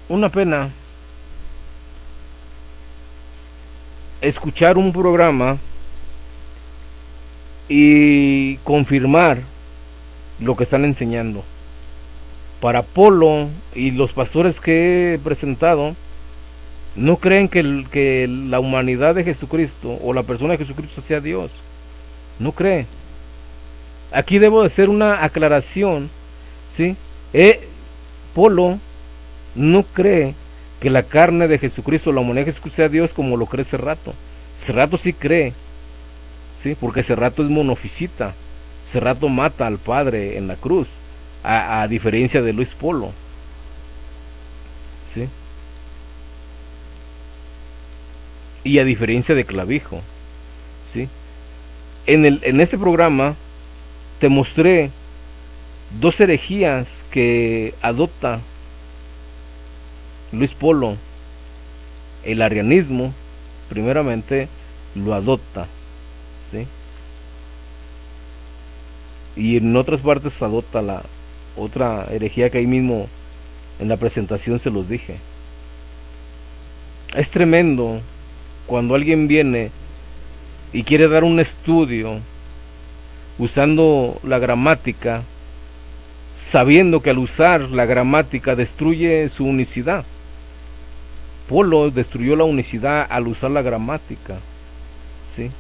una pena escuchar un programa y confirmar lo que están enseñando. Para Polo y los pastores que he presentado, no creen que la humanidad de Jesucristo o la persona de Jesucristo sea Dios. No cree. Aquí debo de hacer una aclaración, ¿sí? Polo no cree que la carne de Jesucristo, la humanidad de Jesucristo sea Dios como lo cree Cerrato. Cerrato sí cree, ¿sí? Porque Cerrato es monofisita. Cerrato mata al Padre en la cruz, a diferencia de Luis Polo, ¿sí? Y a diferencia de Clavijo, ¿sí? En este programa te mostré dos herejías que adopta Luis Polo. El arrianismo, primeramente, lo adopta, ¿sí? Y en otras partes adopta la otra herejía que ahí mismo en la presentación se los dije. Es tremendo cuando alguien viene y quiere dar un estudio usando la gramática, sabiendo que al usar la gramática destruye su unicidad. Polo destruyó la unicidad al usar la gramática, ¿sí?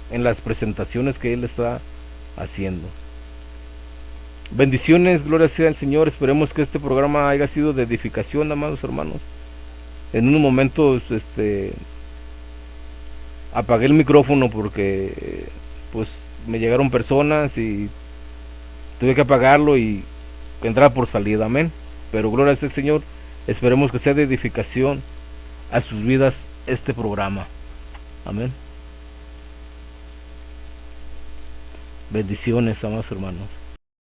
En las presentaciones que él está haciendo. Bendiciones, gloria sea al Señor. Esperemos que este programa haya sido de edificación, amados hermanos. En unos momentos apagué el micrófono porque pues me llegaron personas y tuve que apagarlo y entrar por salida, amén. Pero gloria al Señor, esperemos que sea de edificación a sus vidas este programa, amén. Bendiciones, amados hermanos.